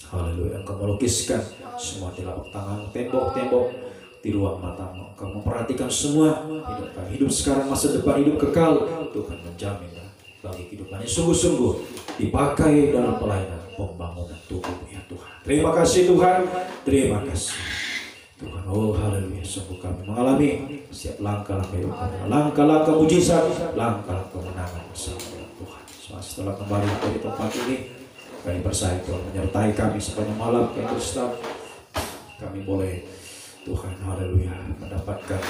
Haleluya. Engkau melukiskan semua telapak tangan, tembok-tembok di ruang matamu. Engkau memperhatikan semua hidup kami. Hidup sekarang, masa depan, hidup kekal. Tuhan menjamin bagi kehidupannya sungguh-sungguh dipakai dalam pelayanan pembangunan tubuh ya Tuhan. Terima kasih Tuhan. Terima kasih Tuhan. Oh haleluya. Sungguh kami mengalami setiap langkah-langkah hidup kami, langkah-langkah mujizat, langkah-langkah kemenangan bersama dengan Tuhan. Setelah kembali dari tempat ini, kami percaya Tuhan menyertai kami sepanjang malam. Kami berserah, kami boleh Tuhan haleluya mendapatkan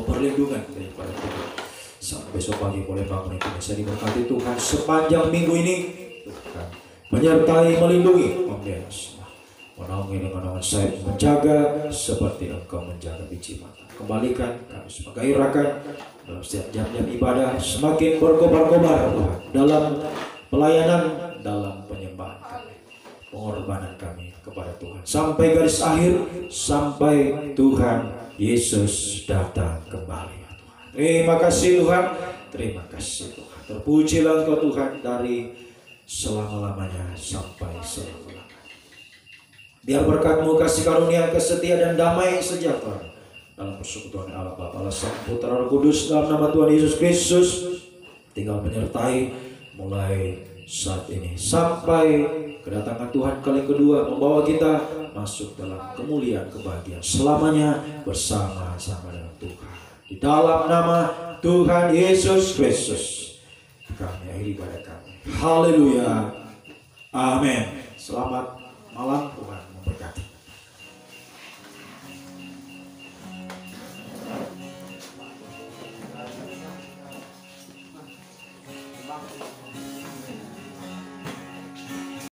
perlindungan daripada Tuhan. Sampai besok pagi boleh bangun itu bisa diberkati Tuhan sepanjang minggu ini. Tuhan menyertai, melindungi, membela semua, menaungi dengan naungan sayap, menjaga seperti Engkau menjaga biji mata. Kembalikan kami semua, gairahkan dalam setiap jam-jam ibadah semakin berkobar-kobar Tuhan dalam pelayanan, dalam penyembahan kami, pengorbanan kami kepada Tuhan sampai garis akhir, sampai Tuhan Yesus datang kembali. Terima kasih Tuhan, terima kasih Tuhan. Terpujilah Engkau Tuhan dari selama-lamanya sampai selama-lamanya. Biar berkat-Mu, kasih karunia, kesetiaan dan damai sejahtera dalam persekutuan Allah Bapa, Allah Sang Putra Roh Kudus, dalam nama Tuhan Yesus Kristus tinggal menyertai mulai saat ini sampai kedatangan Tuhan kali kedua, membawa kita masuk dalam kemuliaan kebahagiaan selamanya bersama-sama dengan Tuhan. Di dalam nama Tuhan Yesus Kristus kami akhiri ibadah kami. Haleluya. Amin. Selamat malam, Tuhan memberkati.